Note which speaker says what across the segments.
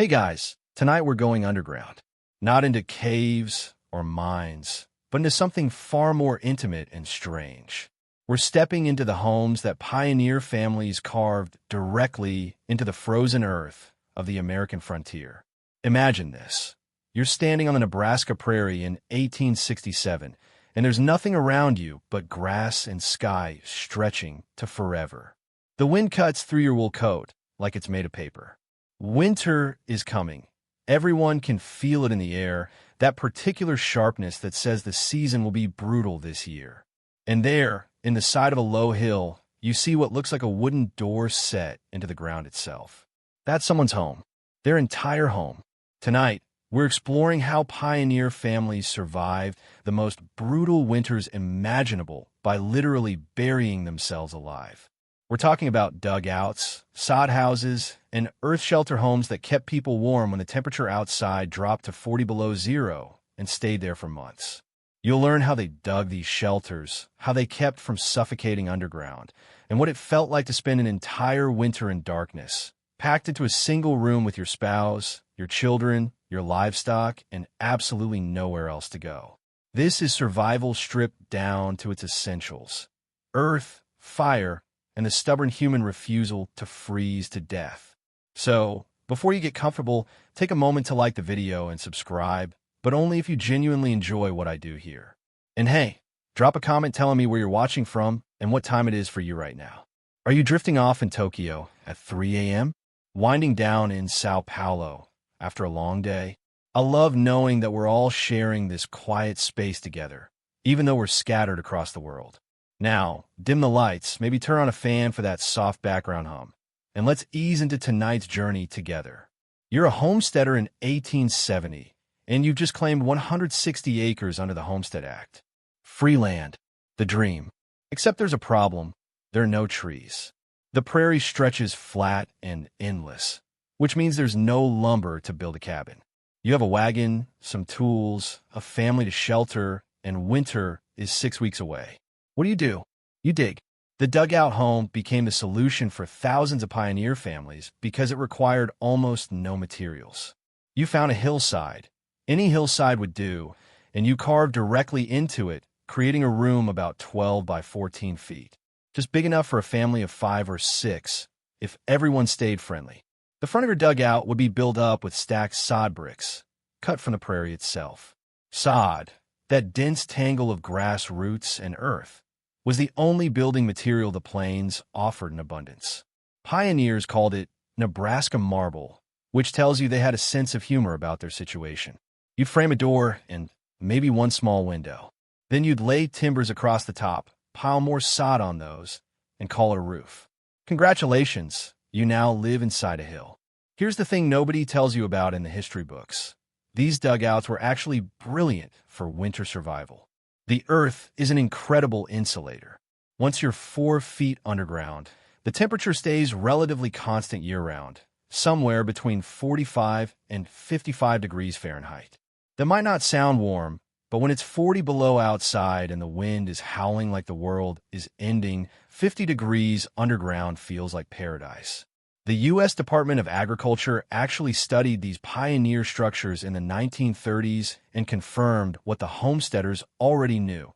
Speaker 1: Hey guys, tonight we're going underground. Not into caves or mines, but into something far more intimate and strange. We're stepping into the homes that pioneer families carved directly into the frozen earth of the American frontier. Imagine this. You're standing on the Nebraska prairie in 1867, and there's nothing around you but grass and sky stretching to forever. The wind cuts through your wool coat like it's made of paper. Winter is coming. Everyone can feel it in the air, that particular sharpness that says the season will be brutal this year. And there, in the side of a low hill, you see what looks like a wooden door set into the ground itself. That's someone's home, their entire home. Tonight, we're exploring how pioneer families survived the most brutal winters imaginable by literally burying themselves alive. We're talking about dugouts, sod houses, and earth shelter homes that kept people warm when the temperature outside dropped to 40 below zero and stayed there for months. You'll learn how they dug these shelters, how they kept from suffocating underground, and what it felt like to spend an entire winter in darkness, packed into a single room with your spouse, your children, your livestock, and absolutely nowhere else to go. This is survival stripped down to its essentials: earth, fire, and the stubborn human refusal to freeze to death. So, before you get comfortable, take a moment to like the video and subscribe, but only if you genuinely enjoy what I do here. And hey, drop a comment telling me where you're watching from and what time it is for you right now. Are you drifting off in Tokyo at 3 a.m.? Winding down in Sao Paulo after a long day? I love knowing that we're all sharing this quiet space together, even though we're scattered across the world. Now, dim the lights, maybe turn on a fan for that soft background hum, and let's ease into tonight's journey together. You're a homesteader in 1870, and you've just claimed 160 acres under the Homestead Act. Free land, the dream. Except there's a problem. There are no trees. The prairie stretches flat and endless, which means there's no lumber to build a cabin. You have a wagon, some tools, a family to shelter, and winter is 6 weeks away. What do? You dig. The dugout home became the solution for thousands of pioneer families because it required almost no materials. You found a hillside. Any hillside would do, and you carved directly into it, creating a room about 12 by 14 feet. Just big enough for a family of 5 or 6, if everyone stayed friendly. The front of your dugout would be built up with stacked sod bricks, cut from the prairie itself. Sod, that dense tangle of grass roots and earth, was the only building material the plains offered in abundance. Pioneers called it Nebraska marble, which tells you they had a sense of humor about their situation. You'd frame a door and maybe one small window. Then you'd lay timbers across the top, pile more sod on those, and call it a roof. Congratulations, you now live inside a hill. Here's the thing nobody tells you about in the history books. These dugouts were actually brilliant for winter survival. The earth is an incredible insulator. Once you're 4 feet underground, the temperature stays relatively constant year-round, somewhere between 45 and 55 degrees Fahrenheit. That might not sound warm, but when it's 40 below outside and the wind is howling like the world is ending, 50 degrees underground feels like paradise. The U.S. Department of Agriculture actually studied these pioneer structures in the 1930s and confirmed what the homesteaders already knew.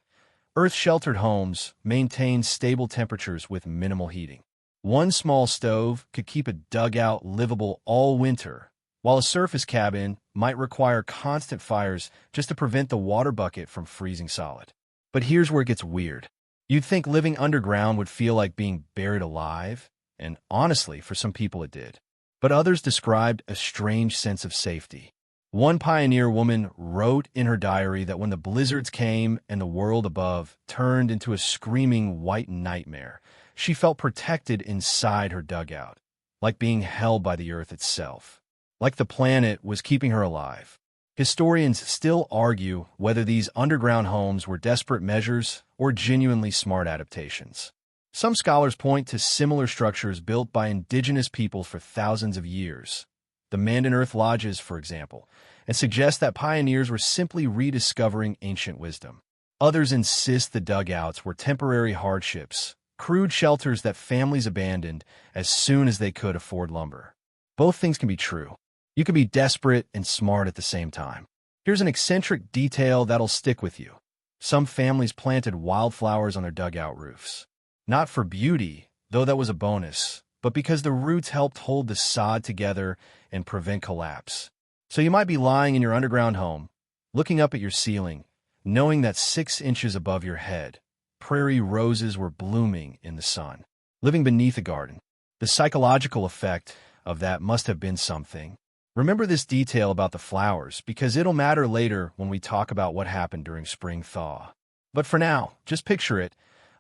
Speaker 1: Earth-sheltered homes maintain stable temperatures with minimal heating. One small stove could keep a dugout livable all winter, while a surface cabin might require constant fires just to prevent the water bucket from freezing solid. But here's where it gets weird. You'd think living underground would feel like being buried alive, and honestly, for some people it did. But others described a strange sense of safety. One pioneer woman wrote in her diary that when the blizzards came and the world above turned into a screaming white nightmare, she felt protected inside her dugout, like being held by the earth itself, like the planet was keeping her alive. Historians still argue whether these underground homes were desperate measures or genuinely smart adaptations. Some scholars point to similar structures built by indigenous people for thousands of years, the Man in Earth lodges, for example, and suggest that pioneers were simply rediscovering ancient wisdom. Others insist the dugouts were temporary hardships, crude shelters that families abandoned as soon as they could afford lumber. Both things can be true. You can be desperate and smart at the same time. Here's an eccentric detail that'll stick with you. Some families planted wildflowers on their dugout roofs. Not for beauty, though that was a bonus, but because the roots helped hold the sod together and prevent collapse. So you might be lying in your underground home, looking up at your ceiling, knowing that 6 inches above your head, prairie roses were blooming in the sun, living beneath a garden. The psychological effect of that must have been something. Remember this detail about the flowers, because it'll matter later when we talk about what happened during Spring Thaw. But for now, just picture it.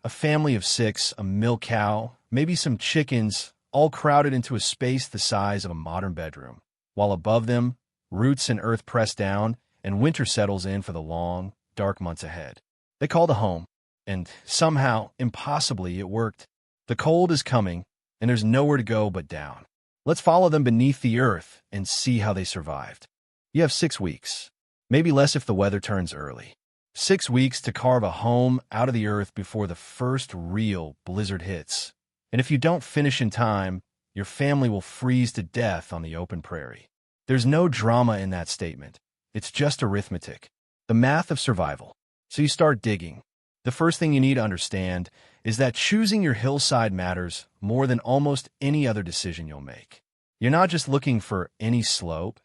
Speaker 1: A family of 6, a milk cow, maybe some chickens, all crowded into a space the size of a modern bedroom, while above them, roots and earth press down, and winter settles in for the long, dark months ahead. They called a home, and somehow, impossibly, it worked. The cold is coming, and there's nowhere to go but down. Let's follow them beneath the earth and see how they survived. You have 6 weeks, maybe less if the weather turns early. 6 weeks to carve a home out of the earth before the first real blizzard hits. And if you don't finish in time, your family will freeze to death on the open prairie. There's no drama in that statement. It's just arithmetic, the math of survival. So you start digging. The first thing you need to understand is that choosing your hillside matters more than almost any other decision you'll make. You're not just looking for any slope.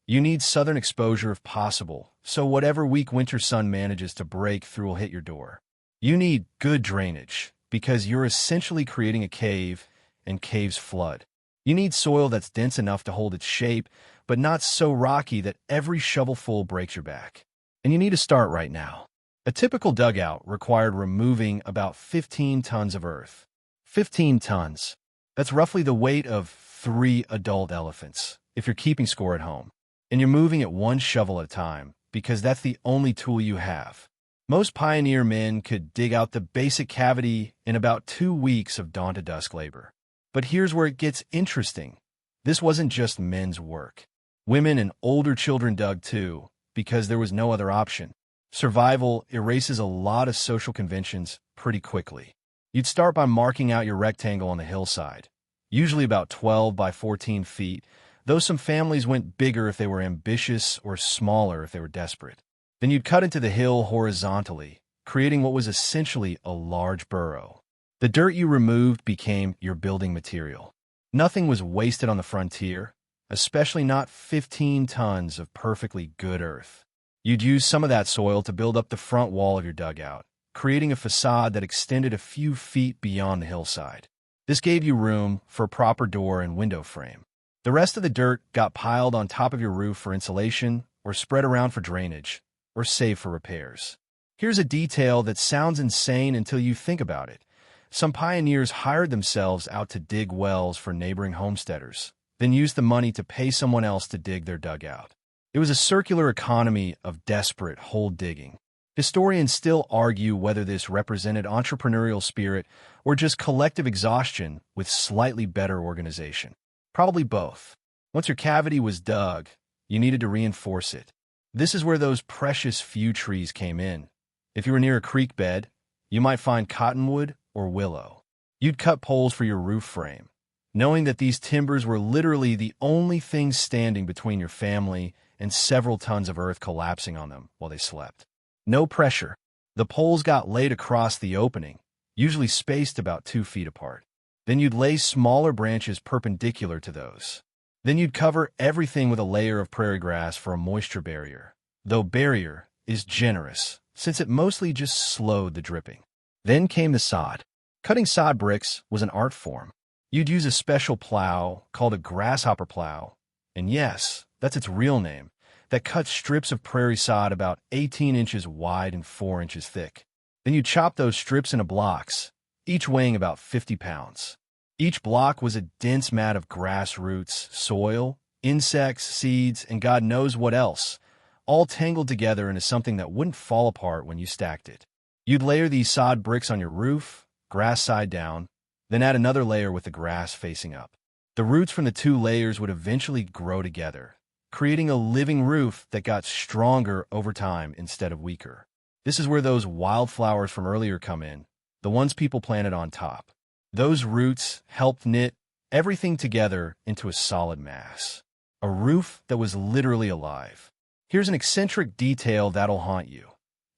Speaker 1: You need southern exposure if possible, so whatever weak winter sun manages to break through will hit your door. You need good drainage, because you're essentially creating a cave, and caves flood. You need soil that's dense enough to hold its shape, but not so rocky that every shovelful breaks your back. And you need to start right now. A typical dugout required removing about 15 tons of earth. 15 tons. That's roughly the weight of 3 adult elephants, if you're keeping score at home. And you're moving it one shovel at a time, because that's the only tool you have. Most pioneer men could dig out the basic cavity in about 2 weeks of dawn to dusk labor. But here's where it gets interesting. This wasn't just men's work. Women and older children dug too, because there was no other option. Survival erases a lot of social conventions pretty quickly. You'd start by marking out your rectangle on the hillside, usually about 12 by 14 feet, though some families went bigger if they were ambitious or smaller if they were desperate. Then you'd cut into the hill horizontally, creating what was essentially a large burrow. The dirt you removed became your building material. Nothing was wasted on the frontier, especially not 15 tons of perfectly good earth. You'd use some of that soil to build up the front wall of your dugout, creating a facade that extended a few feet beyond the hillside. This gave you room for a proper door and window frame. The rest of the dirt got piled on top of your roof for insulation, or spread around for drainage, or saved for repairs. Here's a detail that sounds insane until you think about it. Some pioneers hired themselves out to dig wells for neighboring homesteaders, then used the money to pay someone else to dig their dugout. It was a circular economy of desperate hole digging. Historians still argue whether this represented entrepreneurial spirit or just collective exhaustion with slightly better organization. Probably both. Once your cavity was dug, you needed to reinforce it. This is where those precious few trees came in. If you were near a creek bed, you might find cottonwood or willow. You'd cut poles for your roof frame, knowing that these timbers were literally the only things standing between your family and several tons of earth collapsing on them while they slept. No pressure. The poles got laid across the opening, usually spaced about 2 feet apart. Then you'd lay smaller branches perpendicular to those. Then you'd cover everything with a layer of prairie grass for a moisture barrier, though barrier is generous, since it mostly just slowed the dripping. Then came the sod. Cutting sod bricks was an art form. You'd use a special plow called a grasshopper plow, and yes, that's its real name, that cuts strips of prairie sod about 18 inches wide and 4 inches thick. Then you'd chop those strips into blocks, each weighing about 50 pounds. Each block was a dense mat of grass roots, soil, insects, seeds, and God knows what else, all tangled together into something that wouldn't fall apart when you stacked it. You'd layer these sod bricks on your roof, grass side down, then add another layer with the grass facing up. The roots from the 2 layers would eventually grow together, creating a living roof that got stronger over time instead of weaker. This is where those wildflowers from earlier come in, the ones people planted on top. Those roots helped knit everything together into a solid mass. a roof that was literally alive. Here's an eccentric detail that'll haunt you.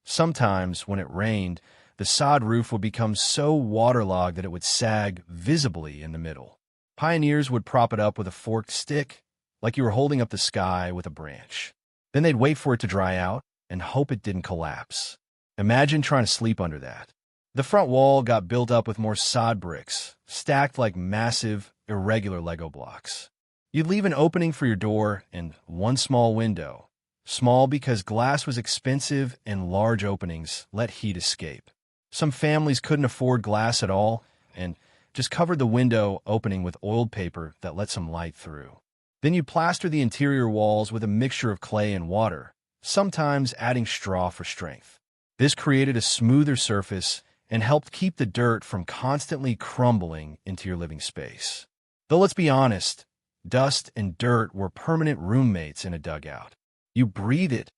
Speaker 1: Sometimes, when it rained, the sod roof would become so waterlogged that it would sag visibly in the middle. Pioneers would prop it up with a forked stick, like you were holding up the sky with a branch. Then they'd wait for it to dry out and hope it didn't collapse. Imagine trying to sleep under that. The front wall got built up with more sod bricks, stacked like massive, irregular Lego blocks. You'd leave an opening for your door and one small window. Small because glass was expensive and large openings let heat escape. Some families couldn't afford glass at all and just covered the window opening with oiled paper that let some light through. Then you plaster the interior walls with a mixture of clay and water, sometimes adding straw for strength. This created a smoother surface and helped keep the dirt from constantly crumbling into your living space. Though let's be honest, dust and dirt were permanent roommates in a dugout. You breathed it,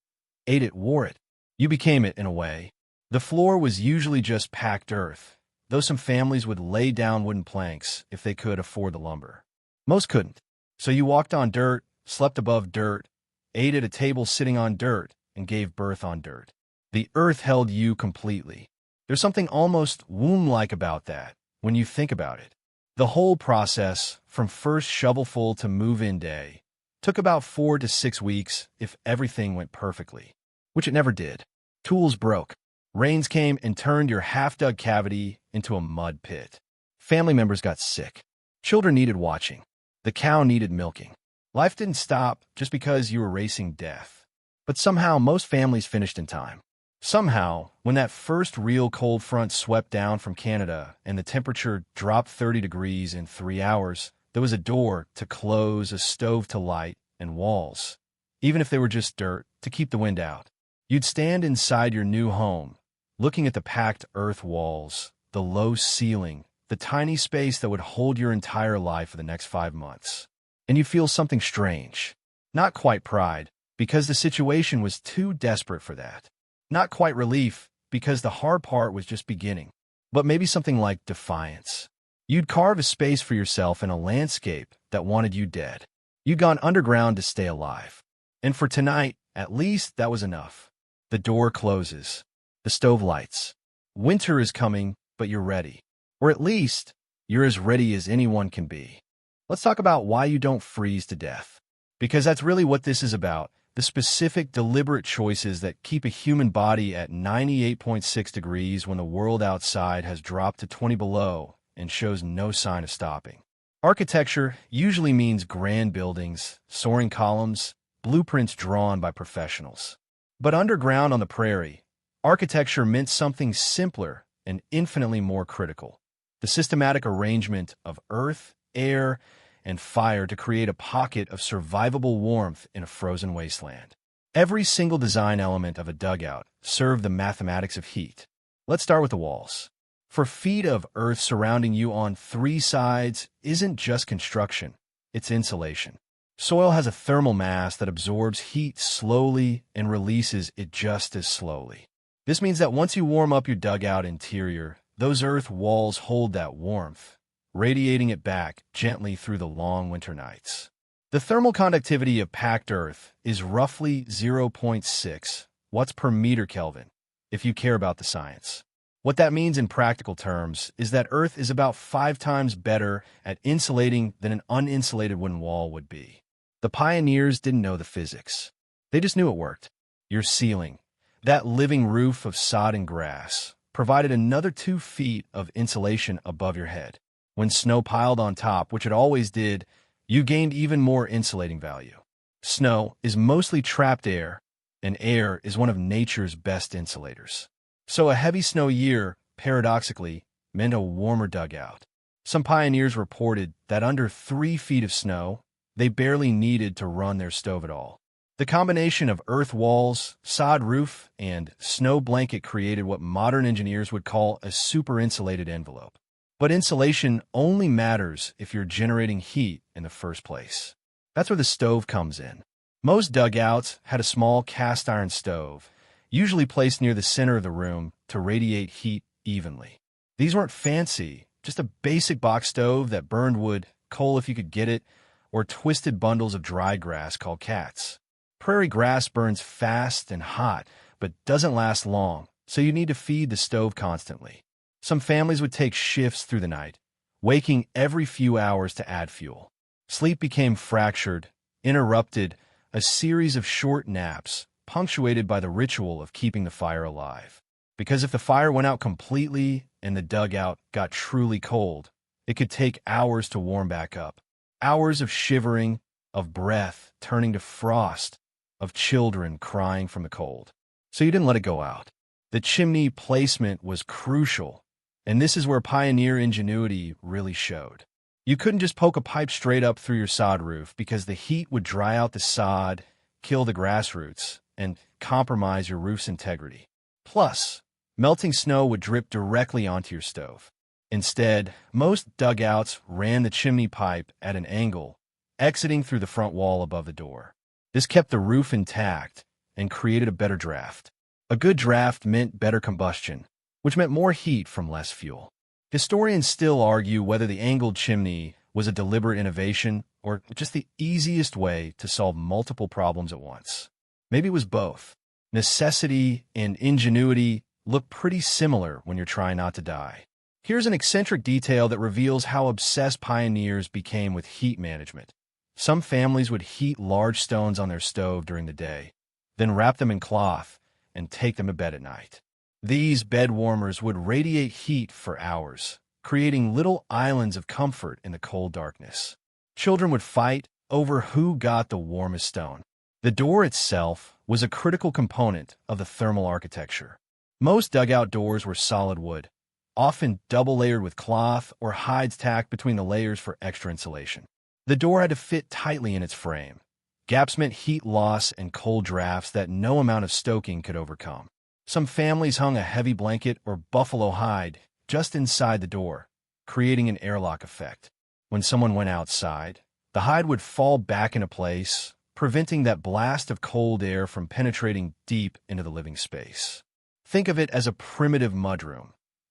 Speaker 1: ate it, wore it. You became it in a way. The floor was usually just packed earth, though some families would lay down wooden planks if they could afford the lumber. Most couldn't. So you walked on dirt, slept above dirt, ate at a table sitting on dirt, and gave birth on dirt. The earth held you completely. There's something almost womb-like about that when you think about it. The whole process, from first shovelful to move-in day, took about 4 to 6 weeks if everything went perfectly, which it never did. Tools broke. Rains came and turned your half-dug cavity into a mud pit. Family members got sick. Children needed watching. The cow needed milking. Life didn't stop just because you were racing death. But somehow most families finished in time. Somehow, when that first real cold front swept down from Canada and the temperature dropped 30 degrees in 3 hours, there was a door to close, a stove to light, and walls, even if they were just dirt, to keep the wind out. You'd stand inside your new home, looking at the packed earth walls, the low ceiling, the tiny space that would hold your entire life for the next 5 months. And you feel something strange. Not quite pride, because the situation was too desperate for that. Not quite relief, because the hard part was just beginning. But maybe something like defiance. You'd carve a space for yourself in a landscape that wanted you dead. You'd gone underground to stay alive. And for tonight, at least that was enough. The door closes. The stove lights. Winter is coming, but you're ready. Or at least, you're as ready as anyone can be. Let's talk about why you don't freeze to death. Because that's really what this is about. The specific, deliberate choices that keep a human body at 98.6 degrees when the world outside has dropped to 20 below and shows no sign of stopping. Architecture usually means grand buildings, soaring columns, blueprints drawn by professionals. But underground on the prairie, architecture meant something simpler and infinitely more critical. The systematic arrangement of earth, air, and fire to create a pocket of survivable warmth in a frozen wasteland. Every single design element of a dugout served the mathematics of heat. Let's start with the walls. For feet of earth surrounding you on 3 sides isn't just construction, it's insulation. Soil has a thermal mass that absorbs heat slowly and releases it just as slowly. This means that once you warm up your dugout interior, those earth walls hold that warmth, radiating it back gently through the long winter nights. The thermal conductivity of packed earth is roughly 0.6 watts per meter Kelvin, if you care about the science. What that means in practical terms is that earth is about 5 times better at insulating than an uninsulated wooden wall would be. The pioneers didn't know the physics. They just knew it worked. Your ceiling, that living roof of sod and grass, provided another 2 feet of insulation above your head. When snow piled on top, which it always did, you gained even more insulating value. Snow is mostly trapped air, and air is one of nature's best insulators. So a heavy snow year, paradoxically, meant a warmer dugout. Some pioneers reported that under 3 feet of snow, they barely needed to run their stove at all. The combination of earth walls, sod roof, and snow blanket created what modern engineers would call a super-insulated envelope. But insulation only matters if you're generating heat in the first place. That's where the stove comes in. Most dugouts had a small cast iron stove, usually placed near the center of the room to radiate heat evenly. These weren't fancy, just a basic box stove that burned wood, coal if you could get it, or twisted bundles of dry grass called cats. Prairie grass burns fast and hot, but doesn't last long, so you need to feed the stove constantly. Some families would take shifts through the night, waking every few hours to add fuel. Sleep became fractured, interrupted, a series of short naps, punctuated by the ritual of keeping the fire alive. Because if the fire went out completely and the dugout got truly cold, it could take hours to warm back up. Hours of shivering, of breath turning to frost, of children crying from the cold. So you didn't let it go out. The chimney placement was crucial, and this is where pioneer ingenuity really showed. You couldn't just poke a pipe straight up through your sod roof because the heat would dry out the sod, kill the grass roots, and compromise your roof's integrity. Plus, melting snow would drip directly onto your stove. Instead, most dugouts ran the chimney pipe at an angle, exiting through the front wall above the door. This kept the roof intact and created a better draft. A good draft meant better combustion, which meant more heat from less fuel. Historians still argue whether the angled chimney was a deliberate innovation or just the easiest way to solve multiple problems at once. Maybe it was both. Necessity and ingenuity look pretty similar when you're trying not to die. Here's an eccentric detail that reveals how obsessed pioneers became with heat management. Some families would heat large stones on their stove during the day, then wrap them in cloth and take them to bed at night. These bed warmers would radiate heat for hours, creating little islands of comfort in the cold darkness. Children would fight over who got the warmest stone. The door itself was a critical component of the thermal architecture. Most dugout doors were solid wood, often double-layered with cloth or hides tacked between the layers for extra insulation. The door had to fit tightly in its frame. Gaps meant heat loss and cold drafts that no amount of stoking could overcome. Some families hung a heavy blanket or buffalo hide just inside the door, creating an airlock effect. When someone went outside, the hide would fall back into place, preventing that blast of cold air from penetrating deep into the living space. Think of it as a primitive mudroom,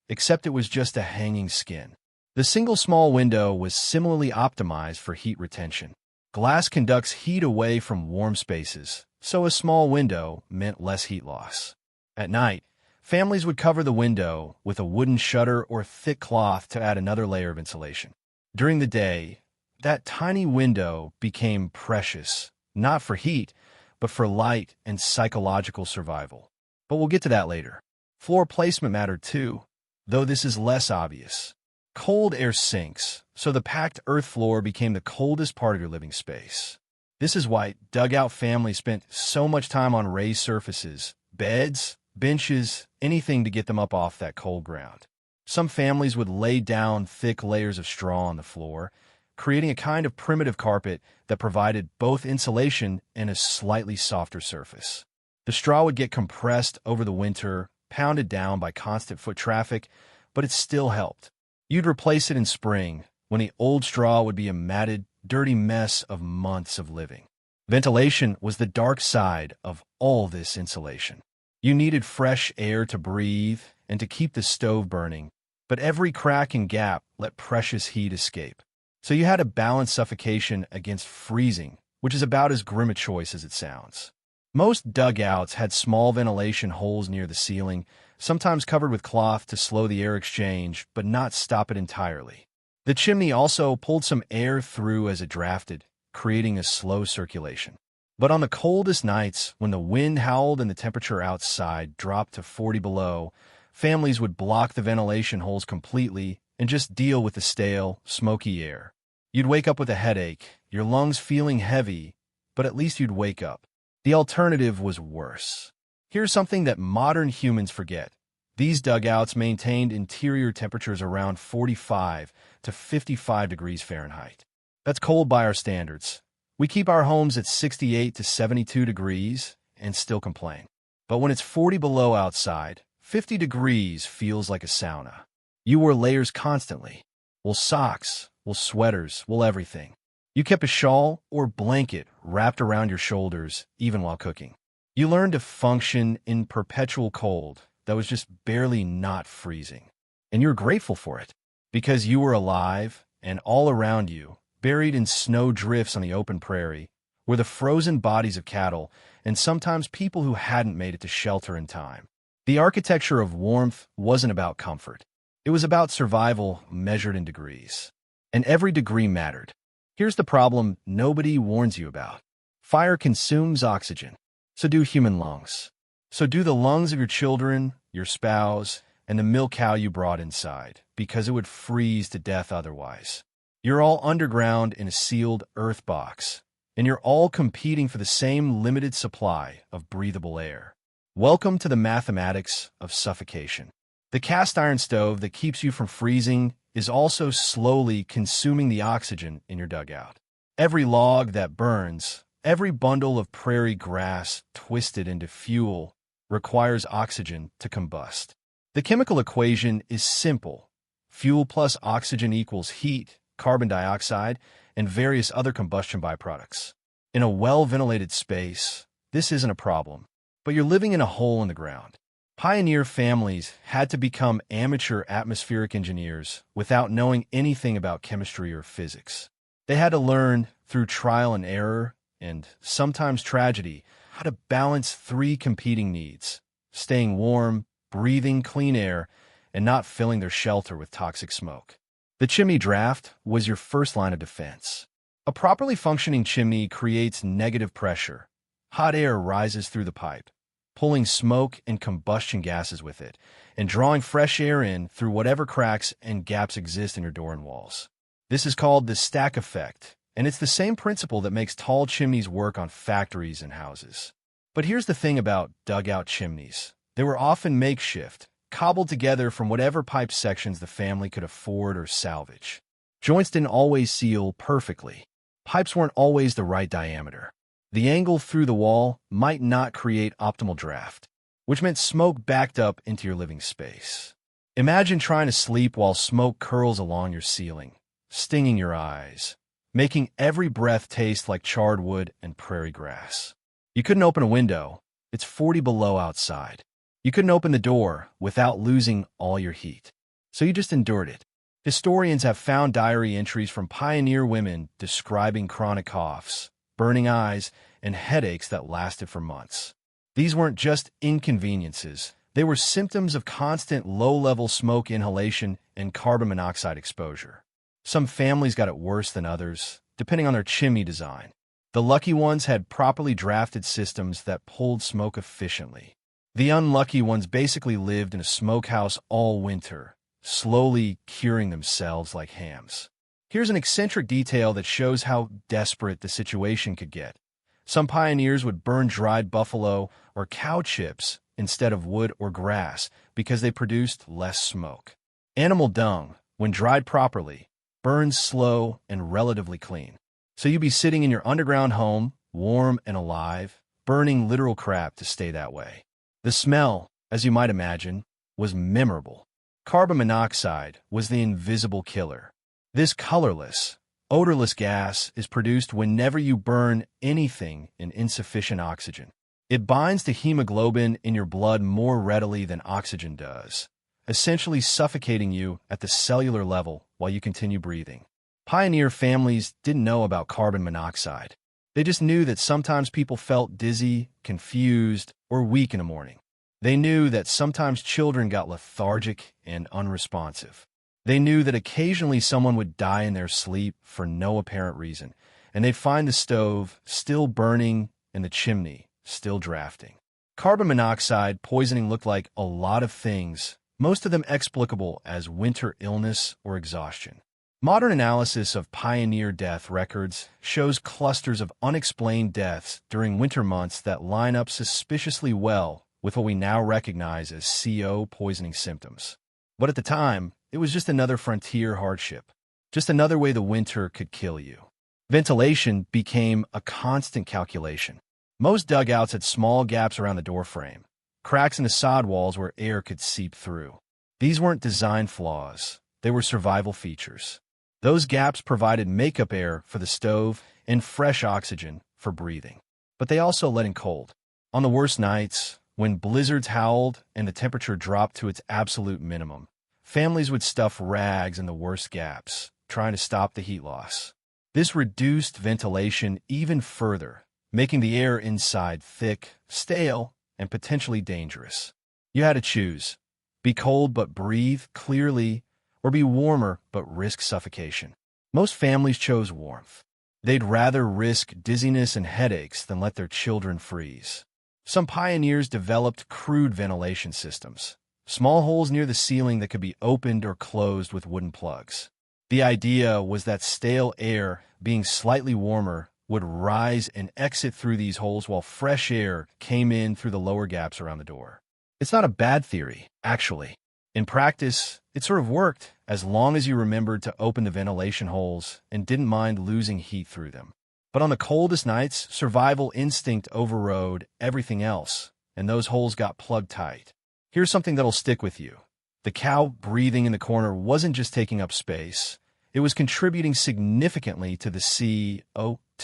Speaker 1: except it was just a hanging skin. The single small window was similarly optimized for heat retention. Glass conducts heat away from warm spaces, so a small window meant less heat loss. At night, families would cover the window with a wooden shutter or thick cloth to add another layer of insulation. During the day, that tiny window became precious, not for heat, but for light and psychological survival. But we'll get to that later. Floor placement mattered too, though this is less obvious. Cold air sinks, so the packed earth floor became the coldest part of your living space. This is why dugout families spent so much time on raised surfaces, beds, benches, anything to get them up off that cold ground. Some families would lay down thick layers of straw on the floor, creating a kind of primitive carpet that provided both insulation and a slightly softer surface. The straw would get compressed over the winter, pounded down by constant foot traffic, but it still helped. You'd replace it in spring, when the old straw would be a matted, dirty mess of months of living. Ventilation was the dark side of all this insulation. You needed fresh air to breathe and to keep the stove burning, but every crack and gap let precious heat escape. So you had to balance suffocation against freezing, which is about as grim a choice as it sounds. Most dugouts had small ventilation holes near the ceiling, sometimes covered with cloth to slow the air exchange, but not stop it entirely. The chimney also pulled some air through as it drafted, creating a slow circulation. But on the coldest nights, when the wind howled and the temperature outside dropped to 40 below, families would block the ventilation holes completely and just deal with the stale, smoky air. You'd wake up with a headache, your lungs feeling heavy, but at least you'd wake up. The alternative was worse. Here's something that modern humans forget. These dugouts maintained interior temperatures around 45 to 55 degrees Fahrenheit. That's cold by our standards. We keep our homes at 68 to 72 degrees and still complain. But when it's 40 below outside, 50 degrees feels like a sauna. You wore layers constantly. Wool socks, wool sweaters, wool everything. You kept a shawl or blanket wrapped around your shoulders even while cooking. You learned to function in perpetual cold that was just barely not freezing. And you're grateful for it, because you were alive and all around you, buried in snow drifts on the open prairie, were the frozen bodies of cattle and sometimes people who hadn't made it to shelter in time. The architecture of warmth wasn't about comfort. It was about survival measured in degrees. And every degree mattered. Here's the problem nobody warns you about. Fire consumes oxygen. So do human lungs. So do the lungs of your children, your spouse, and the milk cow you brought inside, because it would freeze to death otherwise. You're all underground in a sealed earth box, and you're all competing for the same limited supply of breathable air. Welcome to the mathematics of suffocation. The cast iron stove that keeps you from freezing is also slowly consuming the oxygen in your dugout. Every log that burns, every bundle of prairie grass twisted into fuel requires oxygen to combust. The chemical equation is simple. Fuel plus oxygen equals heat, carbon dioxide, and various other combustion byproducts. In a well-ventilated space, this isn't a problem, but you're living in a hole in the ground. Pioneer families had to become amateur atmospheric engineers without knowing anything about chemistry or physics. They had to learn, through trial and error, and sometimes tragedy, how to balance three competing needs: staying warm, breathing clean air, and not filling their shelter with toxic smoke. The chimney draft was your first line of defense. A properly functioning chimney creates negative pressure. Hot air rises through the pipe, pulling smoke and combustion gases with it, and drawing fresh air in through whatever cracks and gaps exist in your door and walls. This is called the stack effect, and it's the same principle that makes tall chimneys work on factories and houses. But here's the thing about dugout chimneys. They were often makeshift, cobbled together from whatever pipe sections the family could afford or salvage. Joints didn't always seal perfectly. Pipes weren't always the right diameter. The angle through the wall might not create optimal draft, which meant smoke backed up into your living space. Imagine trying to sleep while smoke curls along your ceiling, stinging your eyes, making every breath taste like charred wood and prairie grass. You couldn't open a window. It's 40 below outside. You couldn't open the door without losing all your heat. So you just endured it. Historians have found diary entries from pioneer women describing chronic coughs, burning eyes, and headaches that lasted for months. These weren't just inconveniences. They were symptoms of constant low-level smoke inhalation and carbon monoxide exposure. Some families got it worse than others, depending on their chimney design. The lucky ones had properly drafted systems that pulled smoke efficiently. The unlucky ones basically lived in a smokehouse all winter, slowly curing themselves like hams. Here's an eccentric detail that shows how desperate the situation could get. Some pioneers would burn dried buffalo or cow chips instead of wood or grass because they produced less smoke. Animal dung, when dried properly, burns slow and relatively clean. So you'd be sitting in your underground home, warm and alive, burning literal crap to stay that way. The smell, as you might imagine, was memorable. Carbon monoxide was the invisible killer. This colorless, odorless gas is produced whenever you burn anything in insufficient oxygen. It binds to hemoglobin in your blood more readily than oxygen does, essentially suffocating you at the cellular level while you continue breathing. Pioneer families didn't know about carbon monoxide. They just knew that sometimes people felt dizzy, confused, or weak in the morning. They knew that sometimes children got lethargic and unresponsive. They knew that occasionally someone would die in their sleep for no apparent reason, and they'd find the stove still burning and the chimney still drafting. Carbon monoxide poisoning looked like a lot of things, most of them explicable as winter illness or exhaustion. Modern analysis of pioneer death records shows clusters of unexplained deaths during winter months that line up suspiciously well with what we now recognize as CO poisoning symptoms. But at the time, it was just another frontier hardship, just another way the winter could kill you. Ventilation became a constant calculation. Most dugouts had small gaps around the doorframe, cracks in the sod walls where air could seep through. These weren't design flaws, they were survival features. Those gaps provided makeup air for the stove and fresh oxygen for breathing. But they also let in cold. On the worst nights, when blizzards howled and the temperature dropped to its absolute minimum, families would stuff rags in the worst gaps, trying to stop the heat loss. This reduced ventilation even further, making the air inside thick, stale, and potentially dangerous. You had to choose: be cold but breathe clearly, or be warmer but risk suffocation. Most families chose warmth. They'd rather risk dizziness and headaches than let their children freeze. Some pioneers developed crude ventilation systems, small holes near the ceiling that could be opened or closed with wooden plugs. The idea was that stale air, being slightly warmer, would rise and exit through these holes while fresh air came in through the lower gaps around the door. It's not a bad theory, actually. In practice, it sort of worked, as long as you remembered to open the ventilation holes and didn't mind losing heat through them. But on the coldest nights, survival instinct overrode everything else, and those holes got plugged tight. Here's something that'll stick with you. The cow breathing in the corner wasn't just taking up space, it was contributing significantly to the CO2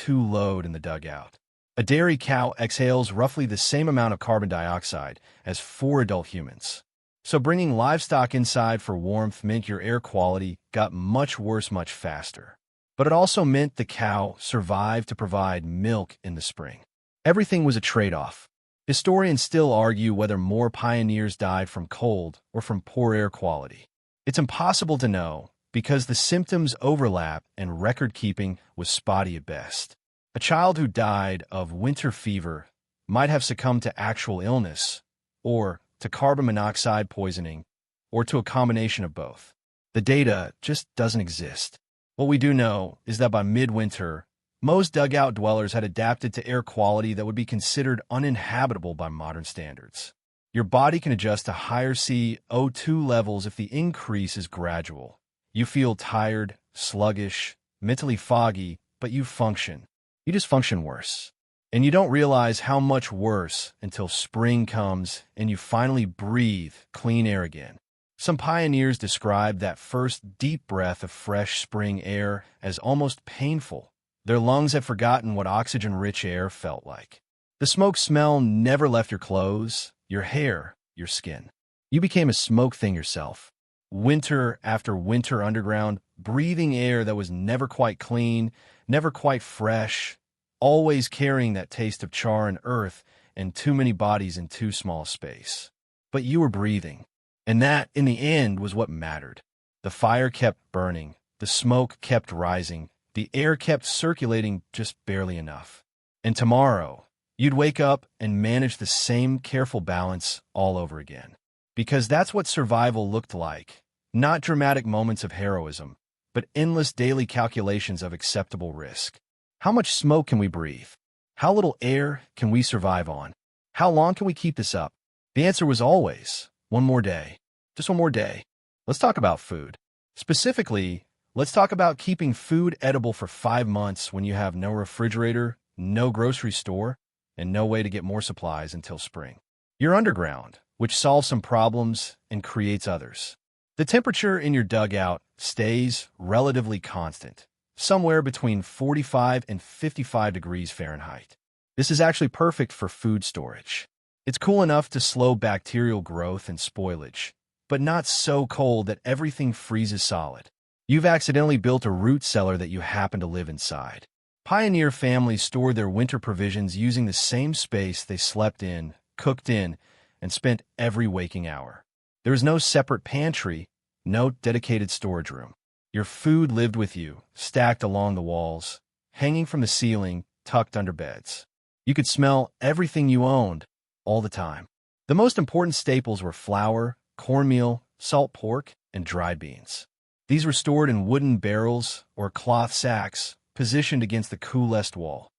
Speaker 1: load in the dugout. A dairy cow exhales roughly the same amount of carbon dioxide as 4 adult humans. So bringing livestock inside for warmth meant your air quality got much worse much faster. But it also meant the cow survived to provide milk in the spring. Everything was a trade-off. Historians still argue whether more pioneers died from cold or from poor air quality. It's impossible to know because the symptoms overlap and record-keeping was spotty at best. A child who died of winter fever might have succumbed to actual illness, or to carbon monoxide poisoning, or to a combination of both. The data just doesn't exist. What we do know is that by midwinter, most dugout dwellers had adapted to air quality that would be considered uninhabitable by modern standards. Your body can adjust to higher CO2 levels if the increase is gradual. You feel tired, sluggish, mentally foggy, but you function. You just function worse. And you don't realize how much worse until spring comes and you finally breathe clean air again. Some pioneers described that first deep breath of fresh spring air as almost painful. Their lungs had forgotten what oxygen-rich air felt like. The smoke smell never left your clothes, your hair, your skin. You became a smoke thing yourself. Winter after winter underground, breathing air that was never quite clean, never quite fresh, always carrying that taste of char and earth and too many bodies in too small space. But you were breathing, and that, in the end, was what mattered. The fire kept burning, the smoke kept rising, the air kept circulating just barely enough. And tomorrow, you'd wake up and manage the same careful balance all over again. Because that's what survival looked like. Not dramatic moments of heroism, but endless daily calculations of acceptable risk. How much smoke can we breathe? How little air can we survive on? How long can we keep this up? The answer was always, one more day. Just one more day. Let's talk about food. Specifically, let's talk about keeping food edible for 5 months when you have no refrigerator, no grocery store, and no way to get more supplies until spring. You're underground, which solves some problems and creates others. The temperature in your dugout stays relatively constant, somewhere between 45 and 55 degrees Fahrenheit. This is actually perfect for food storage. It's cool enough to slow bacterial growth and spoilage, but not so cold that everything freezes solid. You've accidentally built a root cellar that you happen to live inside. Pioneer families stored their winter provisions using the same space they slept in, cooked in, and spent every waking hour. There was no separate pantry, no dedicated storage room. Your food lived with you, stacked along the walls, hanging from the ceiling, tucked under beds. You could smell everything you owned, all the time. The most important staples were flour, cornmeal, salt pork, and dried beans. These were stored in wooden barrels or cloth sacks positioned against the coolest wall,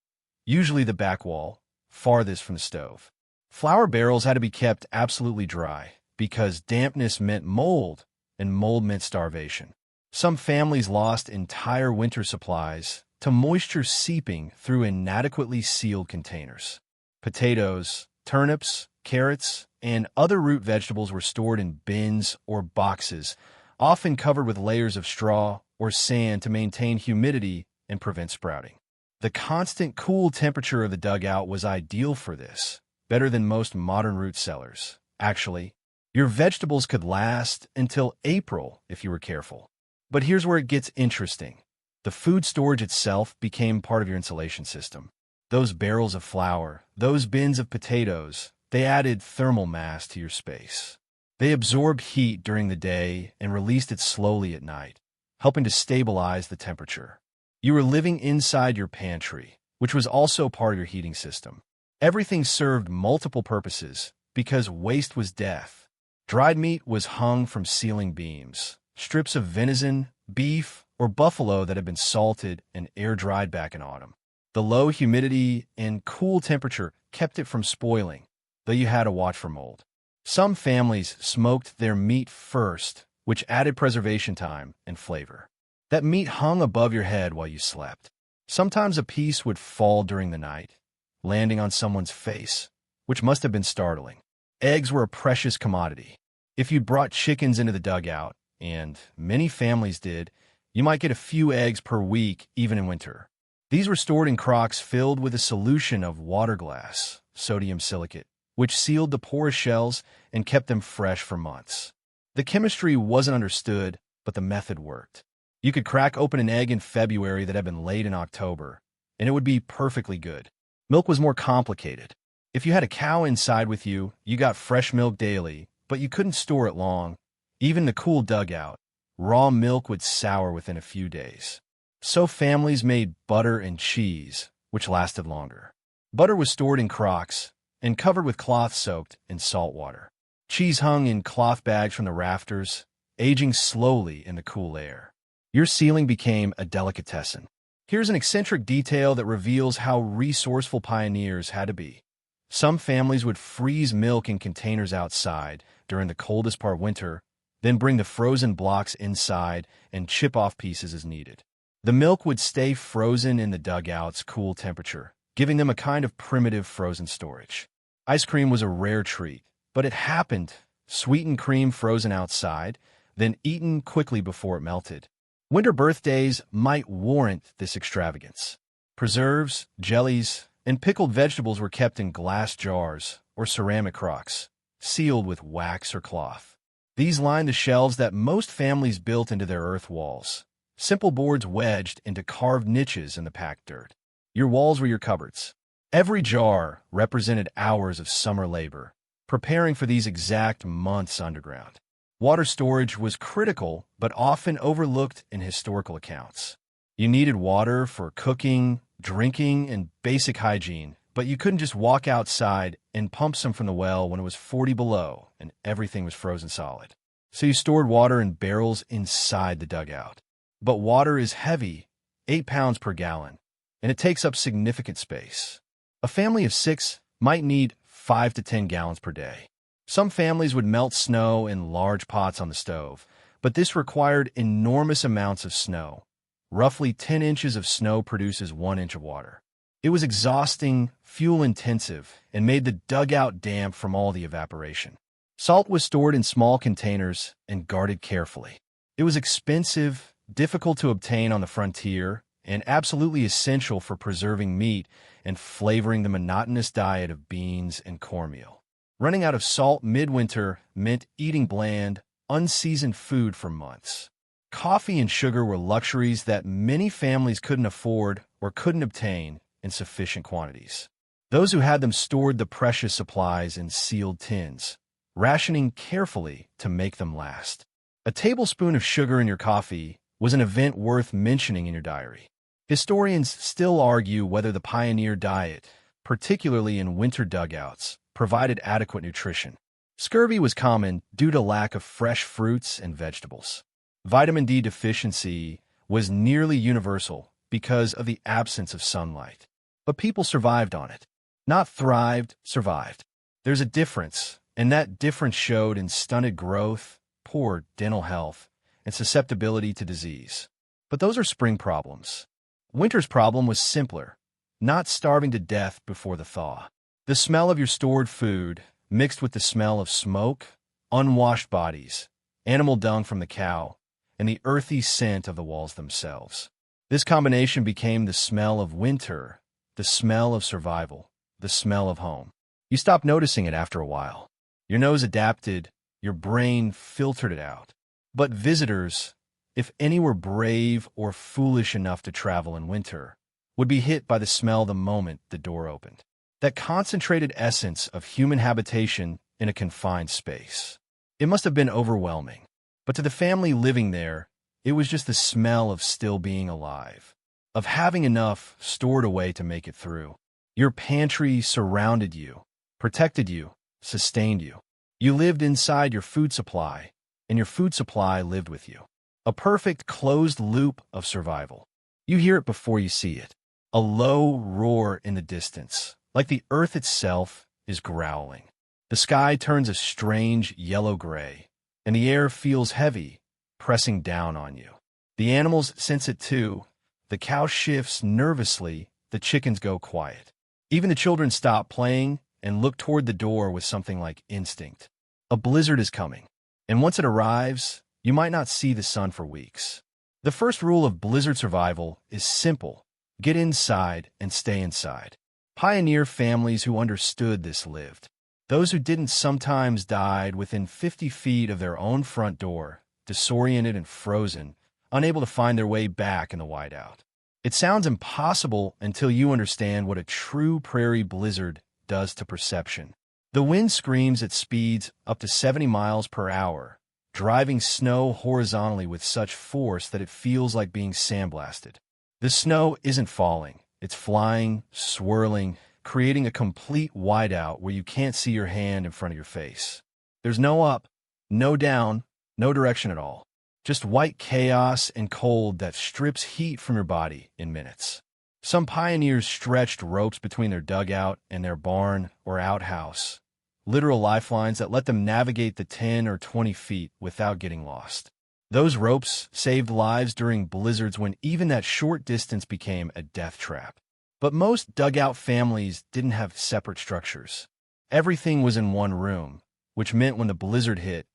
Speaker 1: usually the back wall, farthest from the stove. Flour barrels had to be kept absolutely dry because dampness meant mold, and mold meant starvation. Some families lost entire winter supplies to moisture seeping through inadequately sealed containers. Potatoes, turnips, carrots, and other root vegetables were stored in bins or boxes, often covered with layers of straw or sand to maintain humidity and prevent sprouting. The constant cool temperature of the dugout was ideal for this, better than most modern root cellars. Actually, your vegetables could last until April if you were careful. But here's where it gets interesting. The food storage itself became part of your insulation system. Those barrels of flour, those bins of potatoes, they added thermal mass to your space. They absorbed heat during the day and released it slowly at night, helping to stabilize the temperature. You were living inside your pantry, which was also part of your heating system. Everything served multiple purposes because waste was death. Dried meat was hung from ceiling beams. Strips of venison, beef, or buffalo that had been salted and air-dried back in autumn. The low humidity and cool temperature kept it from spoiling, though you had to watch for mold. Some families smoked their meat first, which added preservation time and flavor. That meat hung above your head while you slept. Sometimes a piece would fall during the night, landing on someone's face, which must have been startling. Eggs were a precious commodity. If you'd brought chickens into the dugout, and many families did, you might get a few eggs per week, even in winter. These were stored in crocks filled with a solution of water glass, sodium silicate, which sealed the porous shells and kept them fresh for months. The chemistry wasn't understood, but the method worked. You could crack open an egg in February that had been laid in October, and it would be perfectly good. Milk was more complicated. If you had a cow inside with you, you got fresh milk daily, but you couldn't store it long. Even the cool dugout, raw milk would sour within a few days. So families made butter and cheese, which lasted longer. Butter was stored in crocks and covered with cloth soaked in salt water. Cheese hung in cloth bags from the rafters, aging slowly in the cool air. Your ceiling became a delicatessen. Here's an eccentric detail that reveals how resourceful pioneers had to be. Some families would freeze milk in containers outside during the coldest part of winter, then bring the frozen blocks inside and chip off pieces as needed. The milk would stay frozen in the dugout's cool temperature, giving them a kind of primitive frozen storage. Ice cream was a rare treat, but it happened. Sweetened cream frozen outside, then eaten quickly before it melted. Winter birthdays might warrant this extravagance. Preserves, jellies, and pickled vegetables were kept in glass jars or ceramic crocks, sealed with wax or cloth. These lined the shelves that most families built into their earth walls, simple boards wedged into carved niches in the packed dirt. Your walls were your cupboards. Every jar represented hours of summer labor, preparing for these exact months underground. Water storage was critical, but often overlooked in historical accounts. You needed water for cooking, drinking, and basic hygiene, but you couldn't just walk outside and pump some from the well when it was 40 below and everything was frozen solid. So you stored water in barrels inside the dugout. But water is heavy, 8 pounds per gallon, and it takes up significant space. A family of 6 might need 5 to 10 gallons per day. Some families would melt snow in large pots on the stove, but this required enormous amounts of snow. Roughly 10 inches of snow produces 1 inch of water. It was exhausting, fuel-intensive, and made the dugout damp from all the evaporation. Salt was stored in small containers and guarded carefully. It was expensive, difficult to obtain on the frontier, and absolutely essential for preserving meat and flavoring the monotonous diet of beans and cornmeal. Running out of salt midwinter meant eating bland, unseasoned food for months. Coffee and sugar were luxuries that many families couldn't afford or couldn't obtain in sufficient quantities. Those who had them stored the precious supplies in sealed tins, rationing carefully to make them last. A tablespoon of sugar in your coffee was an event worth mentioning in your diary. Historians still argue whether the pioneer diet, particularly in winter dugouts, provided adequate nutrition. Scurvy was common due to lack of fresh fruits and vegetables. Vitamin D deficiency was nearly universal because of the absence of sunlight. But people survived on it. Not thrived, survived. There's a difference, and that difference showed in stunted growth, poor dental health, and susceptibility to disease. But those are spring problems. Winter's problem was simpler, not starving to death before the thaw. The smell of your stored food, mixed with the smell of smoke, unwashed bodies, animal dung from the cow, and the earthy scent of the walls themselves. This combination became the smell of winter, the smell of survival, the smell of home. You stopped noticing it after a while. Your nose adapted, your brain filtered it out. But visitors, if any were brave or foolish enough to travel in winter, would be hit by the smell the moment the door opened. That concentrated essence of human habitation in a confined space. It must have been overwhelming, but to the family living there, it was just the smell of still being alive, of having enough stored away to make it through. Your pantry surrounded you, protected you, sustained you. You lived inside your food supply, and your food supply lived with you. A perfect closed loop of survival. You hear it before you see it. A low roar in the distance, like the earth itself is growling. The sky turns a strange yellow-gray, and the air feels heavy, pressing down on you. The animals sense it too. The cow shifts nervously, the chickens go quiet. Even the children stop playing and look toward the door with something like instinct. A blizzard is coming, and once it arrives, you might not see the sun for weeks. The first rule of blizzard survival is simple: get inside and stay inside. Pioneer families who understood this lived. Those who didn't sometimes died within 50 feet of their own front door, disoriented and frozen, unable to find their way back in the whiteout. It sounds impossible until you understand what a true prairie blizzard does to perception. The wind screams at speeds up to 70 miles per hour, driving snow horizontally with such force that it feels like being sandblasted. The snow isn't falling, it's flying, swirling, creating a complete whiteout where you can't see your hand in front of your face. There's no up, no down, no direction at all. Just white chaos and cold that strips heat from your body in minutes. Some pioneers stretched ropes between their dugout and their barn or outhouse, literal lifelines that let them navigate the 10 or 20 feet without getting lost. Those ropes saved lives during blizzards when even that short distance became a death trap. But most dugout families didn't have separate structures. Everything was in one room, which meant when the blizzard hit,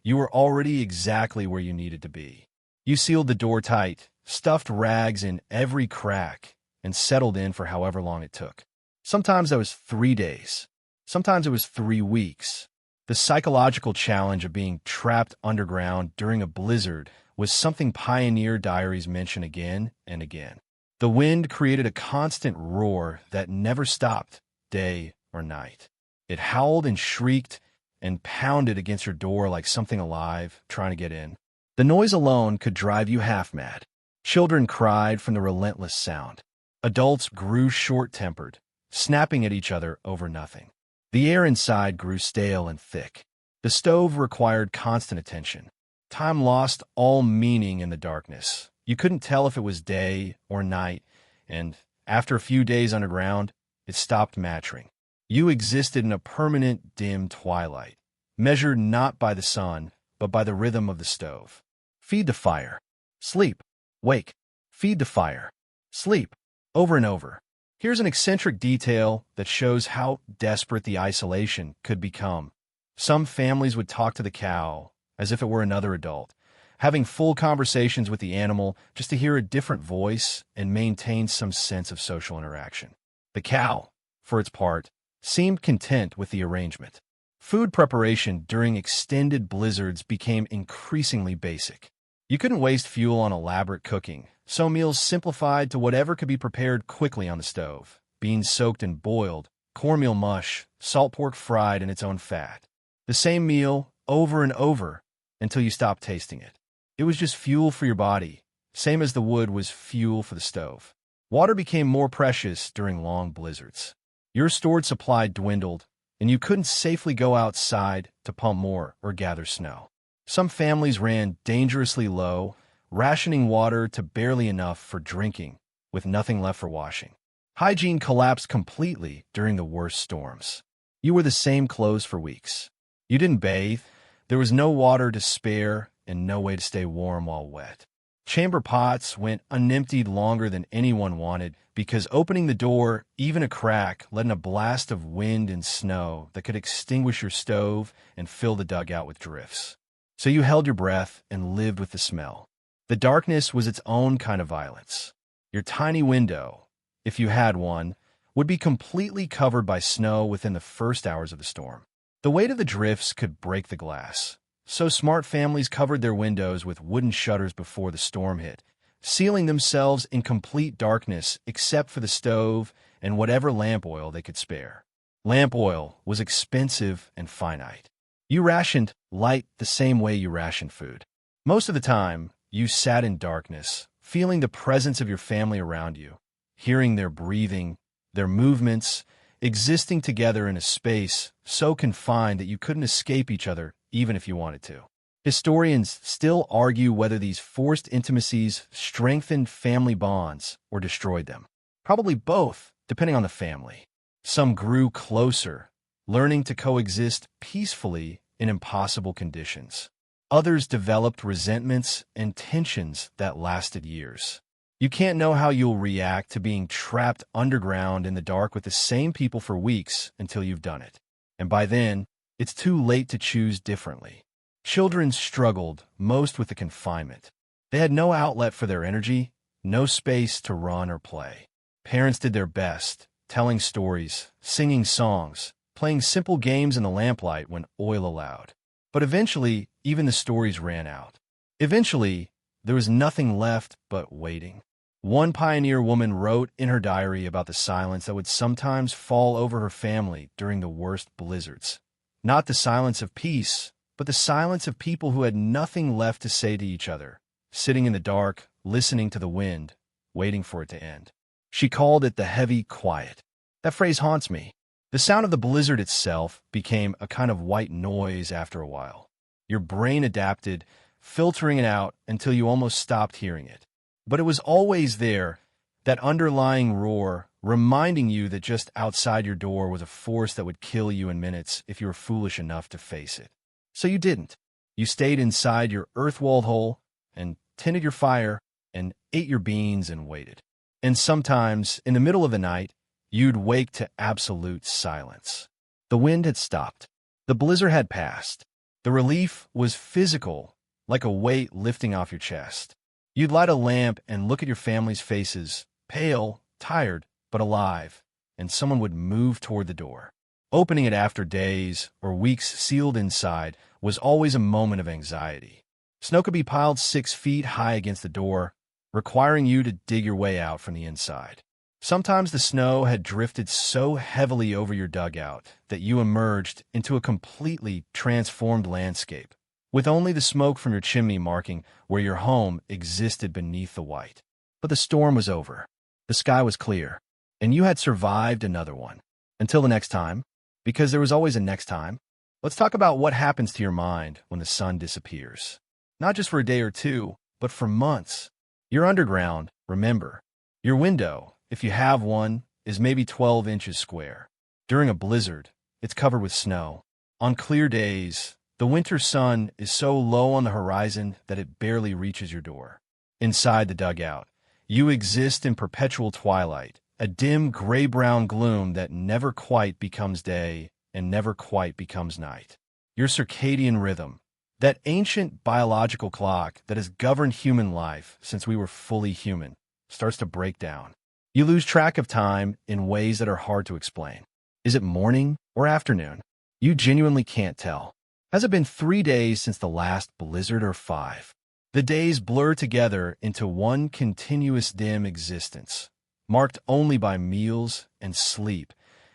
Speaker 1: you were already exactly where you needed to be. You sealed the door tight, stuffed rags in every crack, and settled in for however long it took. Sometimes that was 3 days. Sometimes it was 3 weeks. The psychological challenge of being trapped underground during a blizzard was something pioneer diaries mention again and again. The wind created a constant roar that never stopped, day or night. It howled and shrieked and pounded against your door like something alive trying to get in. The noise alone could drive you half-mad. Children cried from the relentless sound. Adults grew short-tempered, snapping at each other over nothing. The air inside grew stale and thick. The stove required constant attention. Time lost all meaning in the darkness. You couldn't tell if it was day or night, and after a few days underground, it stopped mattering. You existed in a permanent dim twilight, measured not by the sun, but by the rhythm of the stove. Feed the fire. Sleep. Wake. Feed the fire. Sleep. Over and over. Here's an eccentric detail that shows how desperate the isolation could become. Some families would talk to the cow as if it were another adult, having full conversations with the animal just to hear a different voice and maintain some sense of social interaction. The cow, for its part, seemed content with the arrangement. Food preparation during extended blizzards became increasingly basic. You couldn't waste fuel on elaborate cooking, so meals simplified to whatever could be prepared quickly on the stove. Beans soaked and boiled, cornmeal mush, salt pork fried in its own fat. The same meal over and over until you stopped tasting it. It was just fuel for your body, same as the wood was fuel for the stove. Water became more precious during long blizzards. Your stored supply dwindled, and you couldn't safely go outside to pump more or gather snow. Some families ran dangerously low, rationing water to barely enough for drinking, with nothing left for washing. Hygiene collapsed completely during the worst storms. You wore the same clothes for weeks. You didn't bathe, there was no water to spare, and no way to stay warm while wet. Chamber pots went unemptied longer than anyone wanted because opening the door, even a crack, let in a blast of wind and snow that could extinguish your stove and fill the dugout with drifts. So you held your breath and lived with the smell. The darkness was its own kind of violence. Your tiny window, if you had one, would be completely covered by snow within the first hours of the storm. The weight of the drifts could break the glass. so smart families covered their windows with wooden shutters before the storm hit, sealing themselves in complete darkness except for the stove and whatever lamp oil they could spare. Lamp oil was expensive and finite. You rationed light the same way you rationed food. Most of the time, you sat in darkness, feeling the presence of your family around you, hearing their breathing, their movements, existing together in a space so confined that you couldn't escape each other even if you wanted to. Historians still argue whether these forced intimacies strengthened family bonds or destroyed them. Probably both, depending on the family. Some grew closer, learning to coexist peacefully in impossible conditions. Others developed resentments and tensions that lasted years. You can't know how you'll react to being trapped underground in the dark with the same people for weeks until you've done it. And by then, it's too late to choose differently. Children struggled most with the confinement. They had no outlet for their energy, no space to run or play. Parents did their best, telling stories, singing songs, playing simple games in the lamplight when oil allowed. But eventually, even the stories ran out. Eventually, there was nothing left but waiting. One pioneer woman wrote in her diary about the silence that would sometimes fall over her family during the worst blizzards. Not the silence of peace, but the silence of people who had nothing left to say to each other, sitting in the dark, listening to the wind, waiting for it to end. She called it the heavy quiet. That phrase haunts me. The sound of the blizzard itself became a kind of white noise after a while. Your brain adapted, filtering it out until you almost stopped hearing it. But it was always there, that underlying roar, reminding you that just outside your door was a force that would kill you in minutes if you were foolish enough to face it. So you didn't. You stayed inside your earth-walled hole and tended your fire and ate your beans and waited. And sometimes, in the middle of the night, you'd wake to absolute silence. The wind had stopped. The blizzard had passed. The relief was physical, like a weight lifting off your chest. You'd light a lamp and look at your family's faces, pale, tired, but alive, and someone would move toward the door. Opening it after days or weeks sealed inside was always a moment of anxiety. Snow could be piled 6 feet high against the door, requiring you to dig your way out from the inside. Sometimes the snow had drifted so heavily over your dugout that you emerged into a completely transformed landscape, with only the smoke from your chimney marking where your home existed beneath the white. But the storm was over. The sky was clear, and you had survived another one. Until the next time, because there was always a next time, let's talk about what happens to your mind when the sun disappears. Not just for a day or two, but for months. You're underground, remember. Your window, if you have one, is maybe 12 inches square. During a blizzard, it's covered with snow. On clear days, the winter sun is so low on the horizon that it barely reaches your door. Inside the dugout, you exist in perpetual twilight, a dim gray-brown gloom that never quite becomes day and never quite becomes night. Your circadian rhythm, that ancient biological clock that has governed human life since we were fully human, starts to break down. You lose track of time in ways that are hard to explain. Is it morning or afternoon? You genuinely can't tell. Has it been 3 days since the last blizzard or 5? The days blur together into one continuous dim existence, marked only by meals and sleep,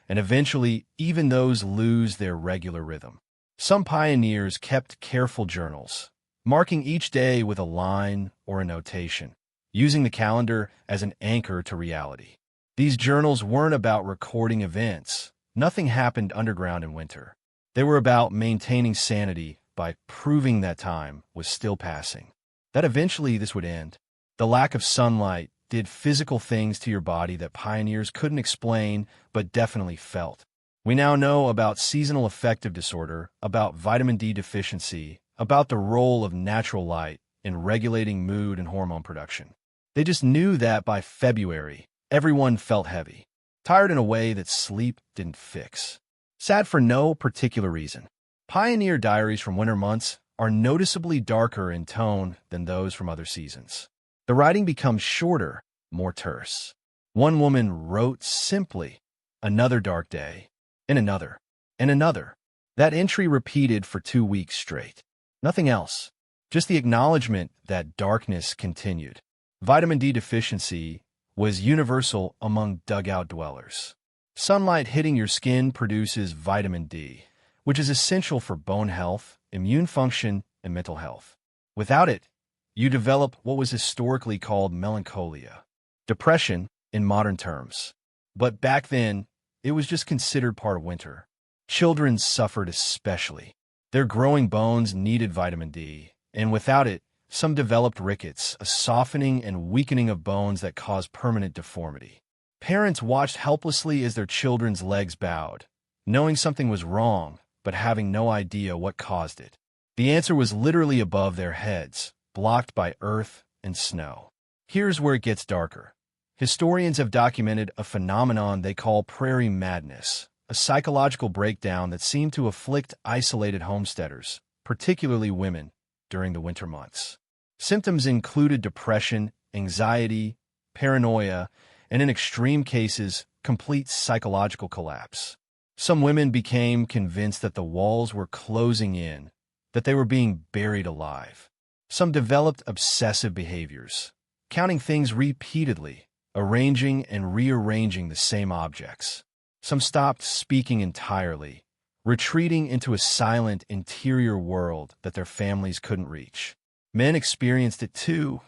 Speaker 1: and eventually even those lose their regular rhythm. Some pioneers kept careful journals, marking each day with a line or a notation, using the calendar as an anchor to reality. These journals weren't about recording events. Nothing happened underground in winter. They were about maintaining sanity by proving that time was still passing, that eventually this would end. The lack of sunlight did physical things to your body that pioneers couldn't explain but definitely felt. We now know about seasonal affective disorder, about vitamin D deficiency, about the role of natural light in regulating mood and hormone production. They just knew that by February, everyone felt heavy, tired in a way that sleep didn't fix. Sad for no particular reason. Pioneer diaries from winter months are noticeably darker in tone than those from other seasons. The writing becomes shorter, more terse. One woman wrote simply, "Another dark day," and another, and another. That entry repeated for 2 weeks straight. Nothing else. Just the acknowledgement that darkness continued. Vitamin D deficiency was universal among dugout dwellers. Sunlight hitting your skin produces vitamin D, which is essential for bone health, immune function, and mental health. Without it, you develop what was historically called melancholia, depression in modern terms. But back then, it was just considered part of winter. Children suffered especially. Their growing bones needed vitamin D, and without it, some developed rickets, a softening and weakening of bones that caused permanent deformity. Parents watched helplessly as their children's legs bowed, knowing something was wrong, but having no idea what caused it. The answer was literally above their heads, blocked by earth and snow. Here's where it gets darker. Historians have documented a phenomenon they call prairie madness, a psychological breakdown that seemed to afflict isolated homesteaders, particularly women, during the winter months. Symptoms included depression, anxiety, paranoia, and in extreme cases, complete psychological collapse. Some women became convinced that the walls were closing in, that they were being buried alive. Some developed obsessive behaviors, counting things repeatedly, arranging and rearranging the same objects. Some stopped speaking entirely, retreating into a silent interior world that their families couldn't reach. Men experienced it too,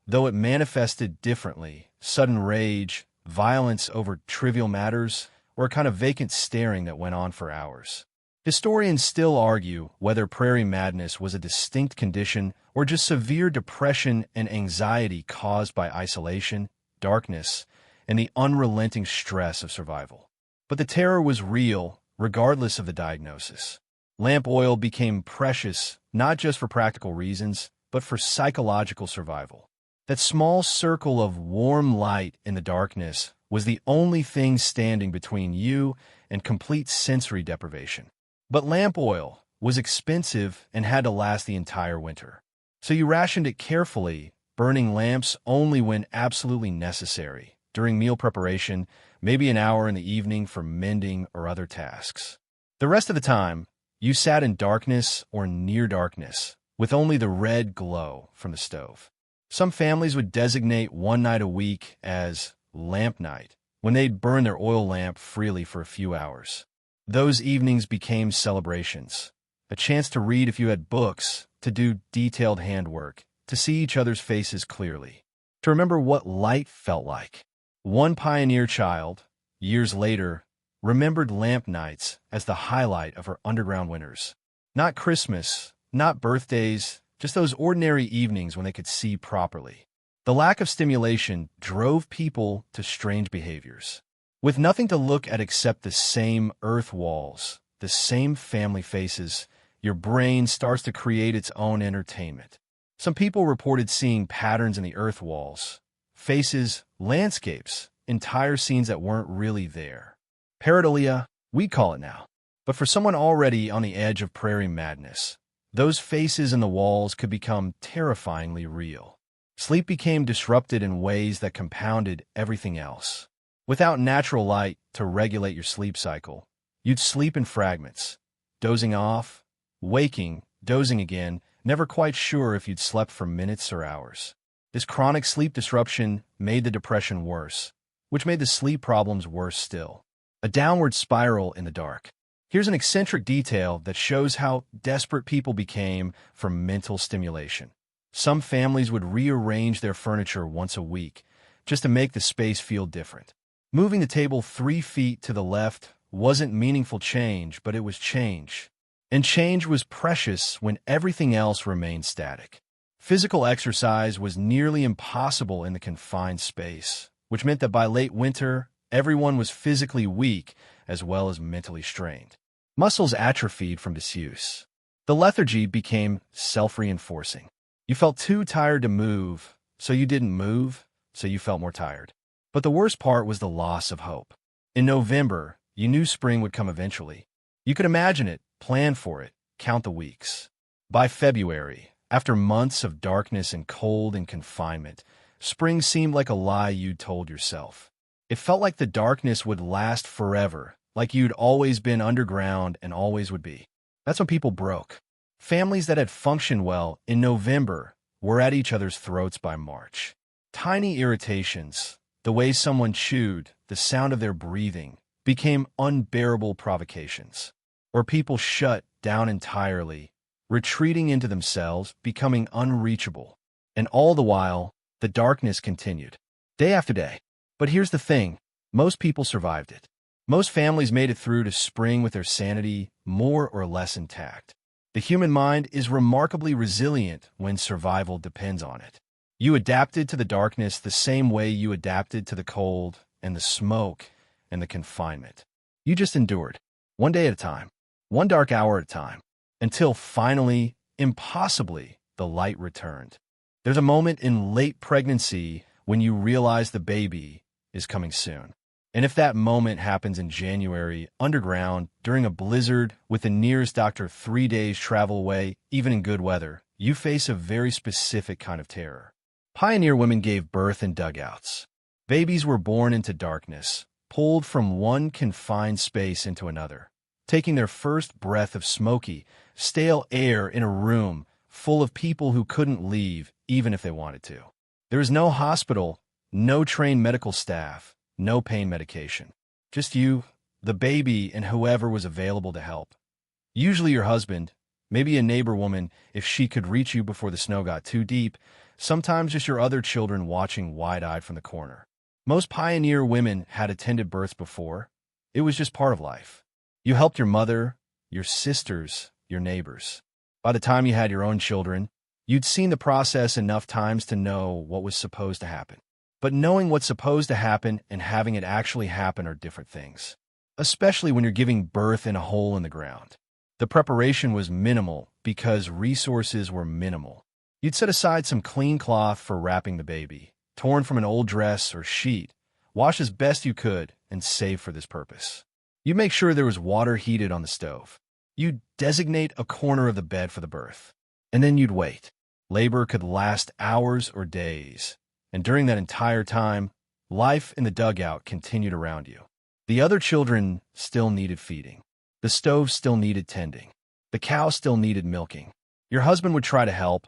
Speaker 1: though it manifested differently. Sudden rage, violence over trivial matters, or a kind of vacant staring that went on for hours. Historians still argue whether prairie madness was a distinct condition or just severe depression and anxiety caused by isolation, darkness, and the unrelenting stress of survival. But the terror was real, regardless of the diagnosis. Lamp oil became precious not just for practical reasons, but for psychological survival. That small circle of warm light in the darkness was the only thing standing between you and complete sensory deprivation. But lamp oil was expensive and had to last the entire winter. So you rationed it carefully, burning lamps only when absolutely necessary, during meal preparation, maybe an hour in the evening for mending or other tasks. The rest of the time, you sat in darkness or near darkness, with only the red glow from the stove. Some families would designate one night a week as lamp night, when they'd burn their oil lamp freely for a few hours. Those evenings became celebrations, a chance to read if you had books, to do detailed handwork, to see each other's faces clearly, to remember what light felt like. One pioneer child, years later, remembered lamp nights as the highlight of her underground winters. Not Christmas, not birthdays, just those ordinary evenings when they could see properly. The lack of stimulation drove people to strange behaviors. With nothing to look at except the same earth walls, the same family faces, your brain starts to create its own entertainment. Some people reported seeing patterns in the earth walls, faces, landscapes, entire scenes that weren't really there. Pareidolia, we call it now. But for someone already on the edge of prairie madness, those faces in the walls could become terrifyingly real. Sleep became disrupted in ways that compounded everything else. Without natural light to regulate your sleep cycle, you'd sleep in fragments, dozing off, waking, dozing again, never quite sure if you'd slept for minutes or hours. This chronic sleep disruption made the depression worse, which made the sleep problems worse still. A downward spiral in the dark. Here's an eccentric detail that shows how desperate people became for mental stimulation. Some families would rearrange their furniture once a week, just to make the space feel different. Moving the table 3 feet to the left wasn't meaningful change, but it was change. And change was precious when everything else remained static. Physical exercise was nearly impossible in the confined space, which meant that by late winter, everyone was physically weak as well as mentally strained. Muscles atrophied from disuse. The lethargy became self-reinforcing. You felt too tired to move, so you didn't move, so you felt more tired. But the worst part was the loss of hope. In November, you knew spring would come eventually. You could imagine it, plan for it, count the weeks. By February, after months of darkness and cold and confinement, spring seemed like a lie you'd told yourself. It felt like the darkness would last forever, like you'd always been underground and always would be. That's when people broke. Families that had functioned well in November were at each other's throats by March. Tiny irritations, the way someone chewed, the sound of their breathing, became unbearable provocations. Or people shut down entirely, retreating into themselves, becoming unreachable. And all the while, the darkness continued, day after day. But here's the thing, most people survived it. Most families made it through to spring with their sanity more or less intact. The human mind is remarkably resilient when survival depends on it. You adapted to the darkness the same way you adapted to the cold and the smoke and the confinement. You just endured, one day at a time, one dark hour at a time, until finally, impossibly, the light returned. There's a moment in late pregnancy when you realize the baby is coming soon. And if that moment happens in January, underground, during a blizzard, with the nearest doctor 3 days travel away, even in good weather, you face a very specific kind of terror. Pioneer women gave birth in dugouts. Babies were born into darkness, pulled from one confined space into another, taking their first breath of smoky, stale air in a room full of people who couldn't leave even if they wanted to. There was no hospital, no trained medical staff, no pain medication. Just you, the baby, and whoever was available to help. Usually your husband, maybe a neighbor woman if she could reach you before the snow got too deep, sometimes just your other children watching wide-eyed from the corner. Most pioneer women had attended births before. It was just part of life. You helped your mother, your sisters, your neighbors. By the time you had your own children, you'd seen the process enough times to know what was supposed to happen. But knowing what's supposed to happen and having it actually happen are different things, especially when you're giving birth in a hole in the ground. The preparation was minimal because resources were minimal. You'd set aside some clean cloth for wrapping the baby, torn from an old dress or sheet, wash as best you could, and save for this purpose. You'd make sure there was water heated on the stove. You'd designate a corner of the bed for the birth. And then you'd wait. Labor could last hours or days. And during that entire time, life in the dugout continued around you. The other children still needed feeding. The stove still needed tending. The cow still needed milking. Your husband would try to help,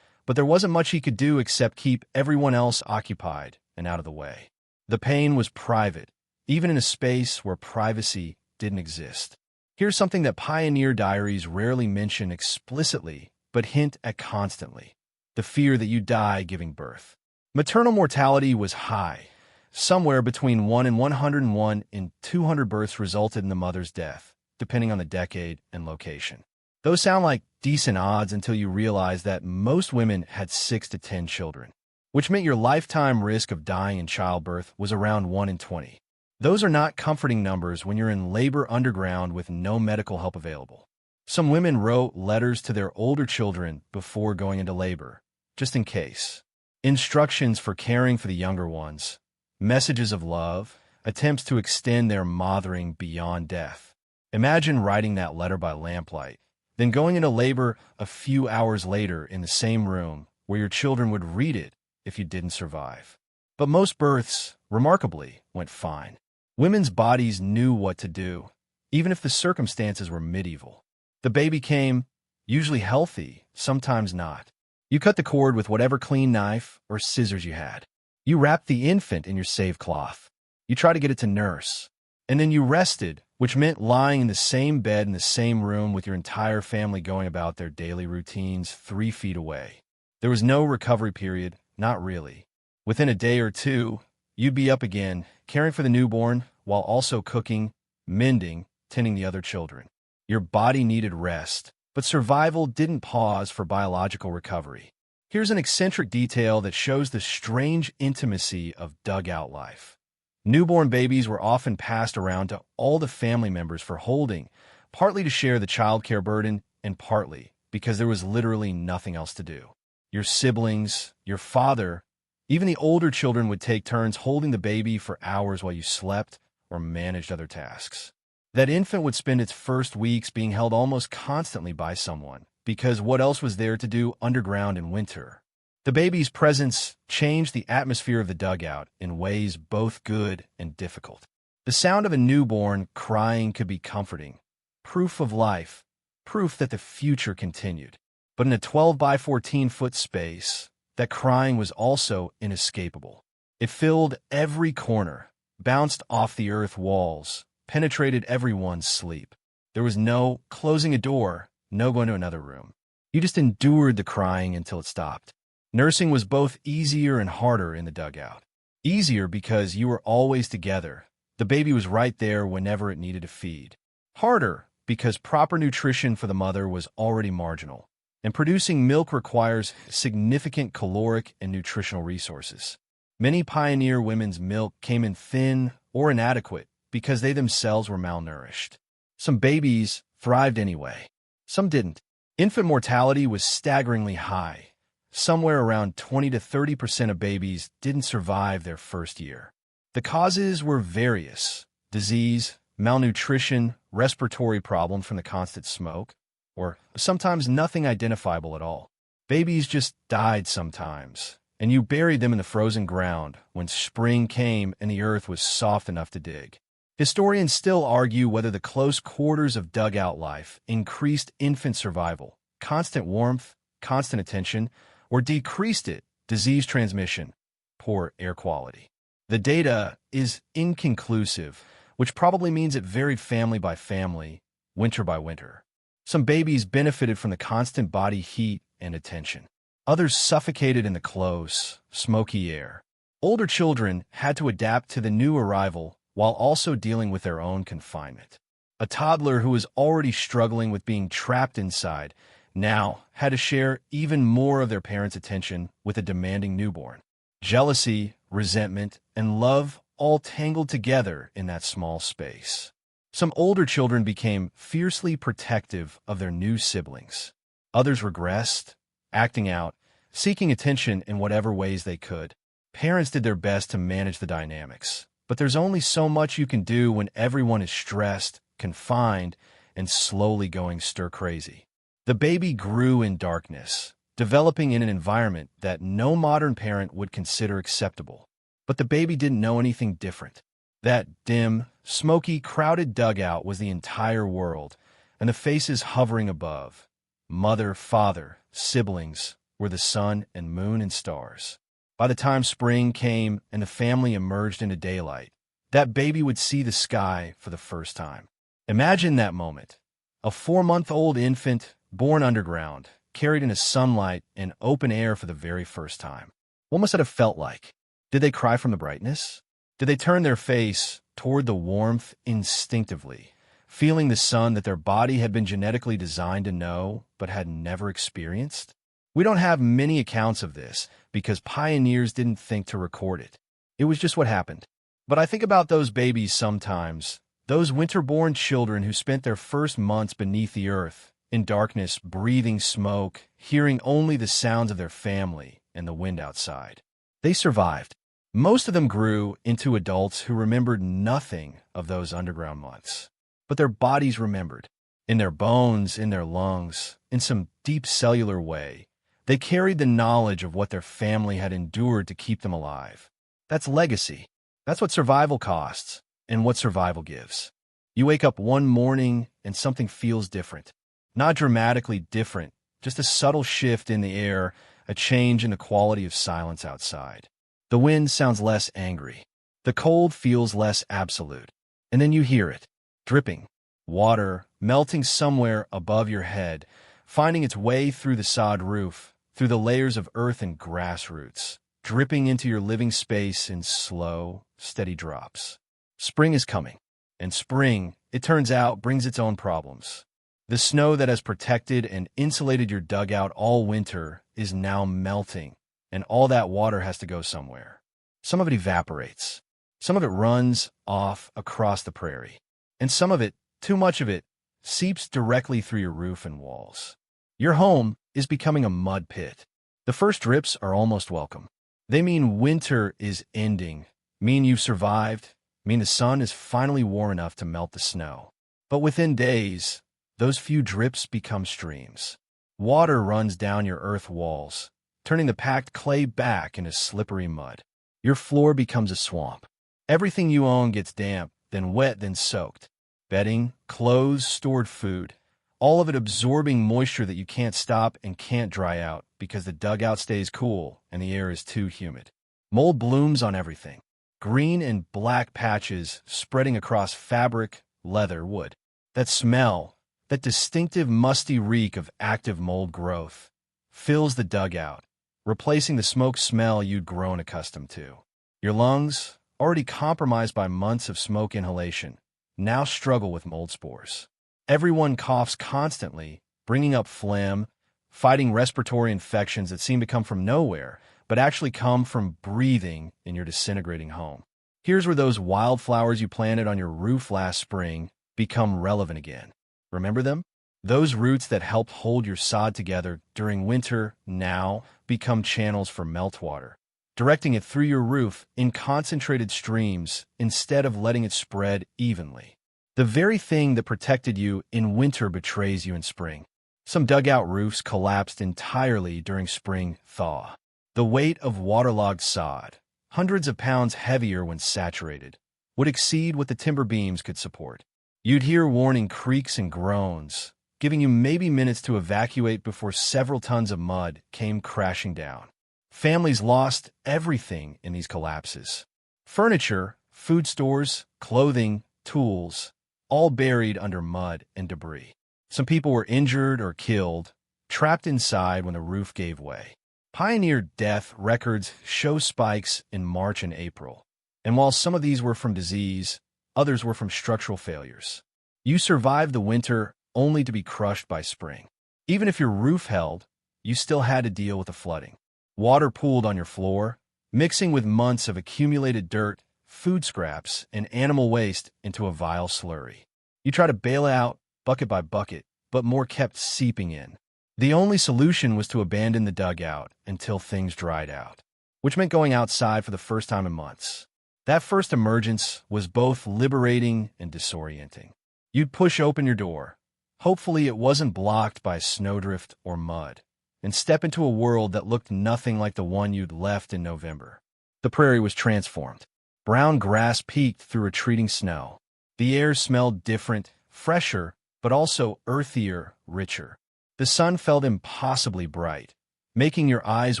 Speaker 1: but there wasn't much he could do except keep everyone else occupied and out of the way. The pain was private, even in a space where privacy didn't exist. Here's something that pioneer diaries rarely mention explicitly, but hint at constantly: the fear that you die giving birth. Maternal mortality was high. Somewhere between 1 in 101 and 200 births resulted in the mother's death, depending on the decade and location. Those sound like decent odds until you realize that most women had 6 to 10 children, which meant your lifetime risk of dying in childbirth was around 1 in 20. Those are not comforting numbers when you're in labor underground with no medical help available. Some women wrote letters to their older children before going into labor, just in case. Instructions for caring for the younger ones, messages of love, attempts to extend their mothering beyond death. Imagine writing that letter by lamplight, then going into labor a few hours later in the same room where your children would read it if you didn't survive. But most births, remarkably, went fine. Women's bodies knew what to do, even if the circumstances were medieval. The baby came, usually healthy, sometimes not. You cut the cord with whatever clean knife or scissors you had. You wrapped the infant in your save cloth. You tried to get it to nurse. And then you rested, which meant lying in the same bed in the same room with your entire family going about their daily routines 3 feet away. There was no recovery period, not really. Within a day or two, you'd be up again, caring for the newborn while also cooking, mending, tending the other children. Your body needed rest, but survival didn't pause for biological recovery. Here's an eccentric detail that shows the strange intimacy of dugout life. Newborn babies were often passed around to all the family members for holding, partly to share the childcare burden and partly because there was literally nothing else to do. Your siblings, your father, even the older children would take turns holding the baby for hours while you slept or managed other tasks. That infant would spend its first weeks being held almost constantly by someone, because what else was there to do underground in winter? The baby's presence changed the atmosphere of the dugout in ways both good and difficult. The sound of a newborn crying could be comforting, proof of life, proof that the future continued. But in a 12 by 14-foot space, that crying was also inescapable. It filled every corner, bounced off the earth walls, penetrated everyone's sleep. There was no closing a door, no going to another room. You just endured the crying until it stopped. Nursing was both easier and harder in the dugout. Easier because you were always together. The baby was right there whenever it needed to feed. Harder because proper nutrition for the mother was already marginal, and producing milk requires significant caloric and nutritional resources. Many pioneer women's milk came in thin or inadequate because they themselves were malnourished. Some babies thrived anyway. Some didn't. Infant mortality was staggeringly high. Somewhere around 20 to 30% of babies didn't survive their first year. The causes were various: disease, malnutrition, respiratory problems from the constant smoke, or sometimes nothing identifiable at all. Babies just died sometimes, and you buried them in the frozen ground when spring came and the earth was soft enough to dig. Historians still argue whether the close quarters of dugout life increased infant survival, constant warmth, constant attention, or decreased it, disease transmission, poor air quality. The data is inconclusive, which probably means it varied family by family, winter by winter. Some babies benefited from the constant body heat and attention. Others suffocated in the close, smoky air. Older children had to adapt to the new arrival while also dealing with their own confinement. A toddler who was already struggling with being trapped inside now had to share even more of their parents' attention with a demanding newborn. Jealousy, resentment, and love all tangled together in that small space. Some older children became fiercely protective of their new siblings. Others regressed, acting out, seeking attention in whatever ways they could. Parents did their best to manage the dynamics, but there's only so much you can do when everyone is stressed, confined, and slowly going stir-crazy. The baby grew in darkness, developing in an environment that no modern parent would consider acceptable. But the baby didn't know anything different. That dim, smoky, crowded dugout was the entire world, and the faces hovering above, mother, father, siblings, were the sun and moon and stars. By the time spring came and the family emerged into daylight, that baby would see the sky for the first time. Imagine that moment. A 4-month-old infant, born underground, carried into sunlight and open air for the very first time. What must it have felt like? Did they cry from the brightness? Did they turn their face toward the warmth instinctively, feeling the sun that their body had been genetically designed to know but had never experienced? We don't have many accounts of this because pioneers didn't think to record it. It was just what happened. But I think about those babies sometimes, those winter-born children who spent their first months beneath the earth, in darkness, breathing smoke, hearing only the sounds of their family and the wind outside. They survived. Most of them grew into adults who remembered nothing of those underground months. But their bodies remembered. In their bones, in their lungs, in some deep cellular way, they carried the knowledge of what their family had endured to keep them alive. That's legacy. That's what survival costs and what survival gives. You wake up one morning and something feels different. Not dramatically different, just a subtle shift in the air, a change in the quality of silence outside. The wind sounds less angry. The cold feels less absolute. And then you hear it, dripping, water melting somewhere above your head, finding its way through the sod roof, through the layers of earth and grass roots, dripping into your living space in slow, steady drops. Spring is coming, and spring, it turns out, brings its own problems. The snow that has protected and insulated your dugout all winter is now melting, and all that water has to go somewhere. Some of it evaporates. Some of it runs off across the prairie. And some of it, too much of it, seeps directly through your roof and walls. Your home is becoming a mud pit. The first drips are almost welcome. They mean winter is ending, mean you've survived, mean the sun is finally warm enough to melt the snow. But within days, those few drips become streams. Water runs down your earth walls, turning the packed clay back into slippery mud. Your floor becomes a swamp. Everything you own gets damp, then wet, then soaked. Bedding, clothes, stored food. all of it absorbing moisture that you can't stop and can't dry out because the dugout stays cool and the air is too humid. Mold blooms on everything. Green and black patches spreading across fabric, leather, wood. That smell, that distinctive musty reek of active mold growth, fills the dugout, replacing the smoke smell you'd grown accustomed to. Your lungs, already compromised by months of smoke inhalation, now struggle with mold spores. Everyone coughs constantly, bringing up phlegm, fighting respiratory infections that seem to come from nowhere, but actually come from breathing in your disintegrating home. Here's where those wildflowers you planted on your roof last spring become relevant again. Remember them? Those roots that helped hold your sod together during winter now become channels for meltwater, directing it through your roof in concentrated streams instead of letting it spread evenly. The very thing that protected you in winter betrays you in spring. Some dugout roofs collapsed entirely during spring thaw. The weight of waterlogged sod, hundreds of pounds heavier when saturated, would exceed what the timber beams could support. You'd hear warning creaks and groans, giving you maybe minutes to evacuate before several tons of mud came crashing down. Families lost everything in these collapses. Furniture, food stores, clothing, tools, all buried under mud and debris. Some people were injured or killed, trapped inside when the roof gave way. Pioneer death records show spikes in March and April, and while some of these were from disease, others were from structural failures. You survived the winter only to be crushed by spring. Even if your roof held, you still had to deal with the flooding. Water pooled on your floor, mixing with months of accumulated dirt, food scraps, and animal waste into a vile slurry. You tried to bail out, bucket by bucket, but more kept seeping in. The only solution was to abandon the dugout until things dried out, which meant going outside for the first time in months. That first emergence was both liberating and disorienting. You'd push open your door. Hopefully it wasn't blocked by snowdrift or mud, and step into a world that looked nothing like the one you'd left in November. The prairie was transformed. Brown grass peeked through retreating snow. The air smelled different, fresher, but also earthier, richer. The sun felt impossibly bright, making your eyes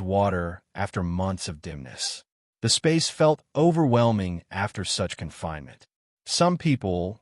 Speaker 1: water after months of dimness. The space felt overwhelming after such confinement. Some people,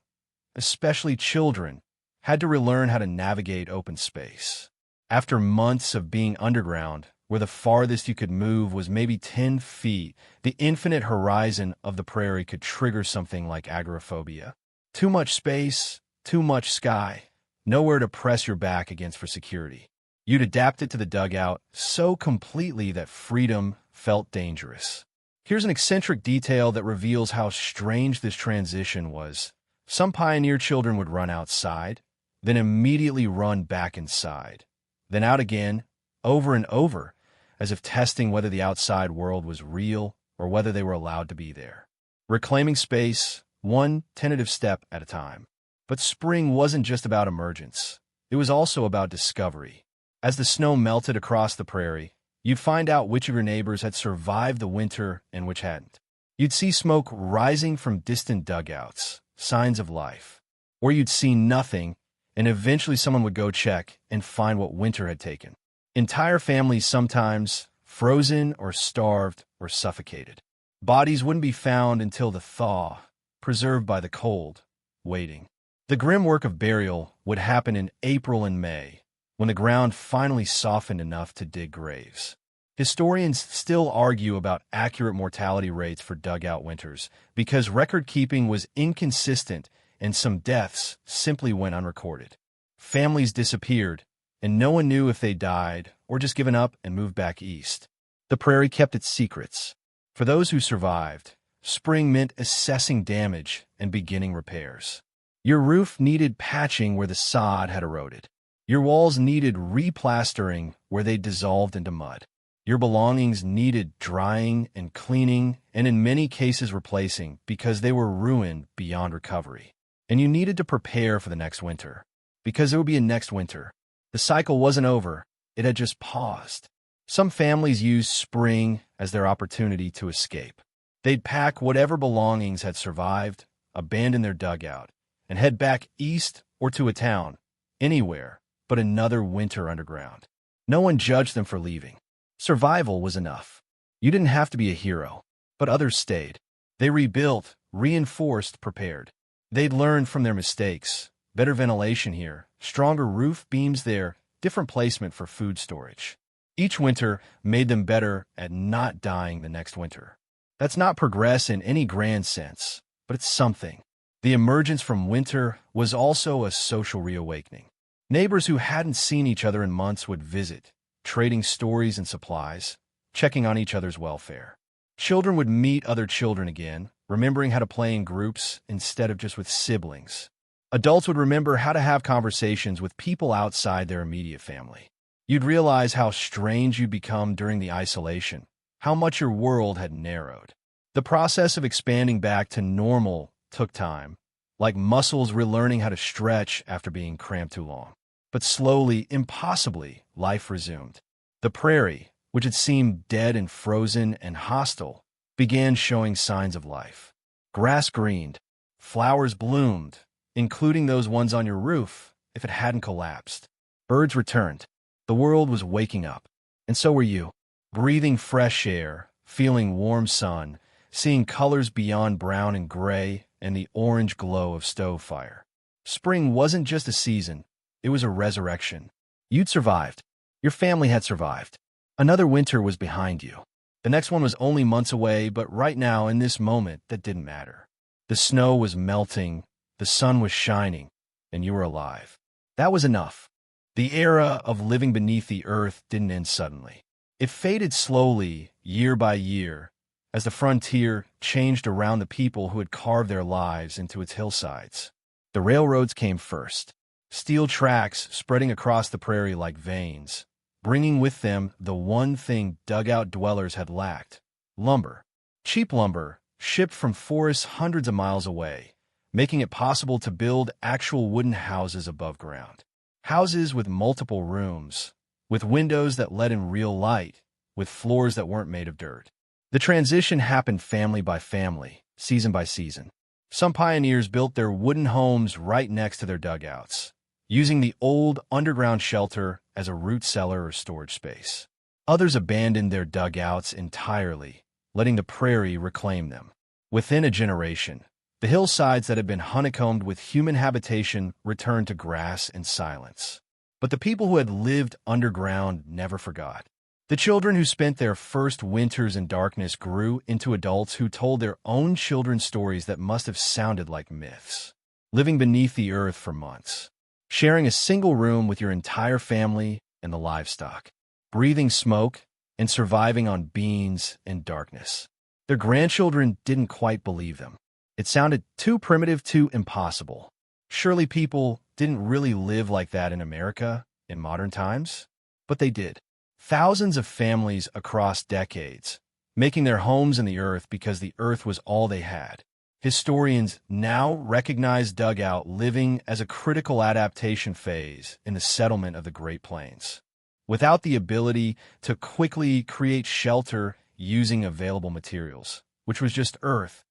Speaker 1: especially children, had to relearn how to navigate open space. After months of being underground, where the farthest you could move was maybe 10 feet, the infinite horizon of the prairie could trigger something like agoraphobia. Too much space, too much sky, nowhere to press your back against for security. You'd adapted to the dugout so completely that freedom felt dangerous. Here's an eccentric detail that reveals how strange this transition was. Some pioneer children would run outside, then immediately run back inside, then out again, over and over, as if testing whether the outside world was real or whether they were allowed to be there. Reclaiming space, one tentative step at a time. But spring wasn't just about emergence. It was also about discovery. As the snow melted across the prairie, you'd find out which of your neighbors had survived the winter and which hadn't. You'd see smoke rising from distant dugouts, signs of life. Or you'd see nothing, and eventually someone would go check and find what winter had taken. Entire families sometimes frozen or starved or suffocated. Bodies wouldn't be found until the thaw, preserved by the cold, waiting. The grim work of burial would happen in April and May, when the ground finally softened enough to dig graves. Historians still argue about accurate mortality rates for dugout winters because record-keeping was inconsistent and some deaths simply went unrecorded. Families disappeared, and no one knew if they died or just given up and moved back east. The prairie kept its secrets. For those who survived, spring meant assessing damage and beginning repairs. Your roof needed patching where the sod had eroded. Your walls needed replastering where they dissolved into mud. Your belongings needed drying and cleaning, and in many cases replacing because they were ruined beyond recovery. And you needed to prepare for the next winter, because there would be a next winter. The cycle wasn't over, it had just paused. Some families used spring as their opportunity to escape. They'd pack whatever belongings had survived, abandon their dugout, and head back east or to a town, anywhere but another winter underground. No one judged them for leaving. Survival was enough. You didn't have to be a hero, but others stayed. They rebuilt, reinforced, prepared. They'd learned from their mistakes. Better ventilation here, stronger roof beams there, different placement for food storage. Each winter made them better at not dying the next winter. That's not progress in any grand sense, but it's something. The emergence from winter was also a social reawakening. Neighbors who hadn't seen each other in months would visit, trading stories and supplies, checking on each other's welfare. Children would meet other children again, remembering how to play in groups instead of just with siblings. Adults would remember how to have conversations with people outside their immediate family. You'd realize how strange you'd become during the isolation, how much your world had narrowed. The process of expanding back to normal took time, like muscles relearning how to stretch after being cramped too long. But slowly, impossibly, life resumed. The prairie, which had seemed dead and frozen and hostile, began showing signs of life. Grass greened, flowers bloomed, including those ones on your roof if it hadn't collapsed. Birds returned. The world was waking up, and so were you, breathing fresh air, feeling warm sun, seeing colors beyond brown and gray and the orange glow of stove fire. Spring wasn't just a season, it was a resurrection. You'd survived. Your family had survived. Another winter was behind you. The next one was only months away, but right now, in this moment, that didn't matter. The snow was melting, the sun was shining, and you were alive. That was enough. The era of living beneath the earth didn't end suddenly. It faded slowly, year by year, as the frontier changed around the people who had carved their lives into its hillsides. The railroads came first, steel tracks spreading across the prairie like veins, bringing with them the one thing dugout dwellers had lacked: lumber. Cheap lumber, shipped from forests hundreds of miles away, making it possible to build actual wooden houses above ground. Houses with multiple rooms, with windows that let in real light, with floors that weren't made of dirt. The transition happened family by family, season by season. Some pioneers built their wooden homes right next to their dugouts, using the old underground shelter as a root cellar or storage space. Others abandoned their dugouts entirely, letting the prairie reclaim them. Within a generation, the hillsides that had been honeycombed with human habitation returned to grass and silence. But the people who had lived underground never forgot. The children who spent their first winters in darkness grew into adults who told their own children stories that must have sounded like myths. Living beneath the earth for months, sharing a single room with your entire family and the livestock, breathing smoke and surviving on beans and darkness. Their grandchildren didn't quite believe them. It sounded too primitive, too impossible. Surely people didn't really live like that in America in modern times? But they did. Thousands of families across decades, making their homes in the earth because the earth was all they had. Historians now recognize dugout living as a critical adaptation phase in the settlement of the Great Plains. Without the ability to quickly create shelter using available materials, which was just earth,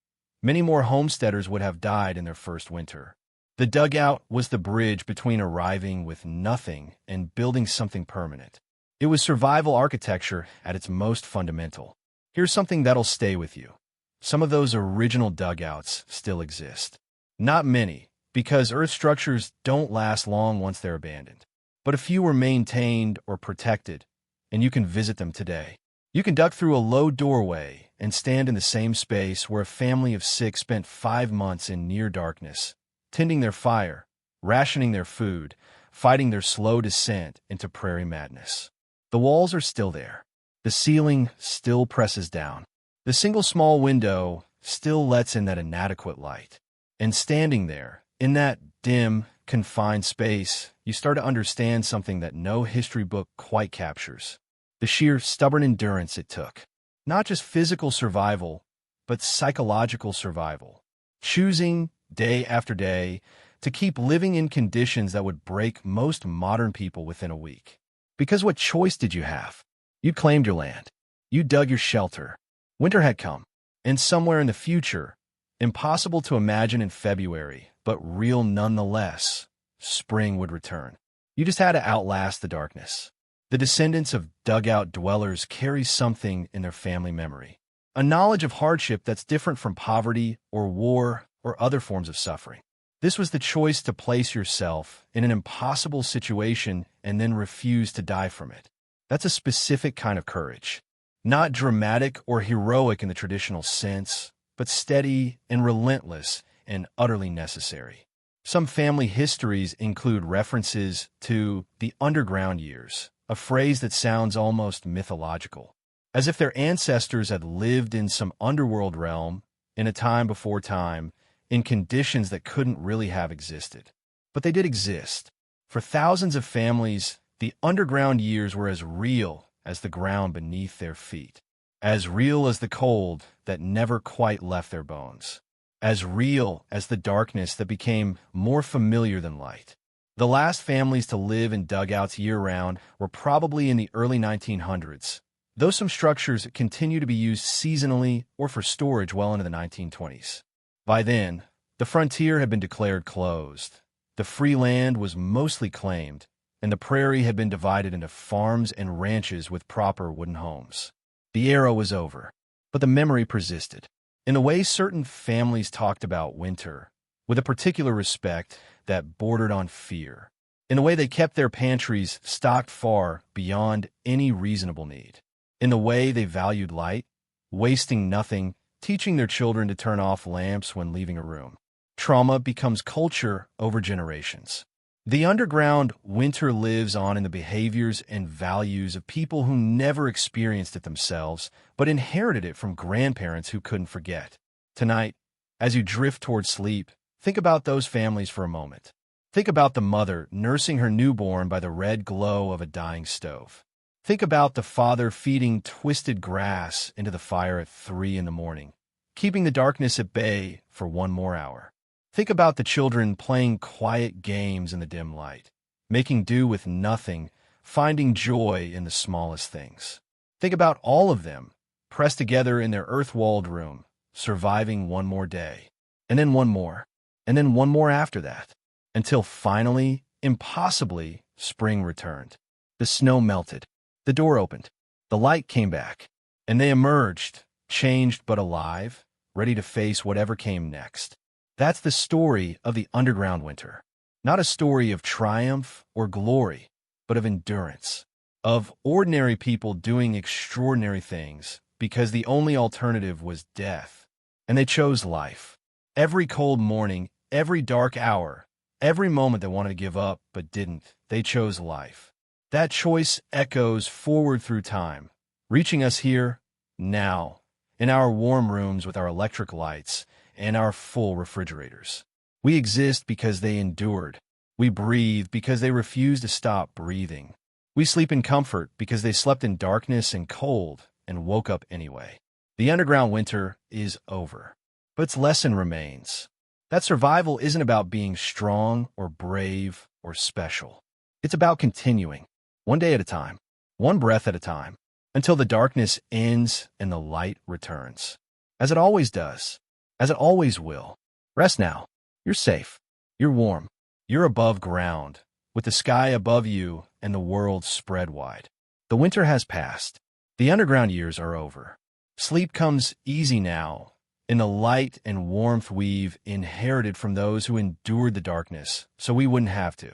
Speaker 1: many more homesteaders would have died in their first winter. The dugout was the bridge between arriving with nothing and building something permanent. It was survival architecture at its most fundamental. Here's something that'll stay with you. Some of those original dugouts still exist. Not many, because earth structures don't last long once they're abandoned. But a few were maintained or protected, and you can visit them today. You can duck through a low doorway and stand in the same space where a family of 6 spent 5 months in near darkness, tending their fire, rationing their food, fighting their slow descent into prairie madness. The walls are still there. The ceiling still presses down. The single small window still lets in that inadequate light. And standing there, in that dim, confined space, you start to understand something that no history book quite captures. The sheer stubborn endurance it took. Not just physical survival, but psychological survival. Choosing, day after day, to keep living in conditions that would break most modern people within a week. Because what choice did you have? You claimed your land. You dug your shelter. Winter had come, and somewhere in the future, impossible to imagine in February, but real nonetheless, spring would return. You just had to outlast the darkness. The descendants of dugout dwellers carry something in their family memory, a knowledge of hardship that's different from poverty or war or other forms of suffering. This was the choice to place yourself in an impossible situation and then refuse to die from it. That's a specific kind of courage. Not dramatic or heroic in the traditional sense, but steady and relentless and utterly necessary. Some family histories include references to the underground years, a phrase that sounds almost mythological, as if their ancestors had lived in some underworld realm in a time before time, in conditions that couldn't really have existed. But they did exist. For thousands of families, the underground years were as real as the ground beneath their feet, as real as the cold that never quite left their bones, as real as the darkness that became more familiar than light. The last families to live in dugouts year-round were probably in the early 1900s, though some structures continue to be used seasonally or for storage well into the 1920s. By then, the frontier had been declared closed. The free land was mostly claimed, and the prairie had been divided into farms and ranches with proper wooden homes. The era was over, but the memory persisted. In a way, certain families talked about winter with a particular respect that bordered on fear. In the way they kept their pantries stocked far beyond any reasonable need. In the way they valued light, wasting nothing, teaching their children to turn off lamps when leaving a room. Trauma becomes culture over generations. The underground winter lives on in the behaviors and values of people who never experienced it themselves, but inherited it from grandparents who couldn't forget. Tonight, as you drift toward sleep, think about those families for a moment. Think about the mother nursing her newborn by the red glow of a dying stove. Think about the father feeding twisted grass into the fire at 3 a.m, keeping the darkness at bay for one more hour. Think about the children playing quiet games in the dim light, making do with nothing, finding joy in the smallest things. Think about all of them, pressed together in their earth-walled room, surviving one more day, and then one more, and then one more after that, until finally, impossibly, spring returned. The snow melted. The door opened. The light came back, and they emerged, changed but alive, ready to face whatever came next. That's the story of the underground winter. Not a story of triumph or glory, but of endurance, of ordinary people doing extraordinary things because the only alternative was death. And they chose life. Every cold morning, every dark hour, every moment they wanted to give up but didn't, they chose life. That choice echoes forward through time, reaching us here, now, in our warm rooms with our electric lights and our full refrigerators. We exist because they endured. We breathe because they refused to stop breathing. We sleep in comfort because they slept in darkness and cold and woke up anyway. The underground winter is over, but its lesson remains. That survival isn't about being strong or brave or special. It's about continuing, one day at a time, one breath at a time, until the darkness ends and the light returns. As it always does, as it always will. Rest now. You're safe. You're warm. You're above ground, with the sky above you and the world spread wide. The winter has passed. The underground years are over. Sleep comes easy now, in the light and warmth we've inherited from those who endured the darkness, so we wouldn't have to.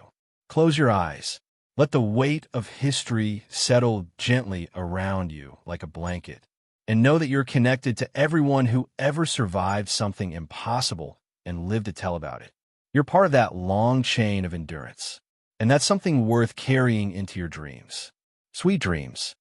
Speaker 1: Close your eyes. Let the weight of history settle gently around you like a blanket, and know that you're connected to everyone who ever survived something impossible and lived to tell about it. You're part of that long chain of endurance, and that's something worth carrying into your dreams. Sweet dreams.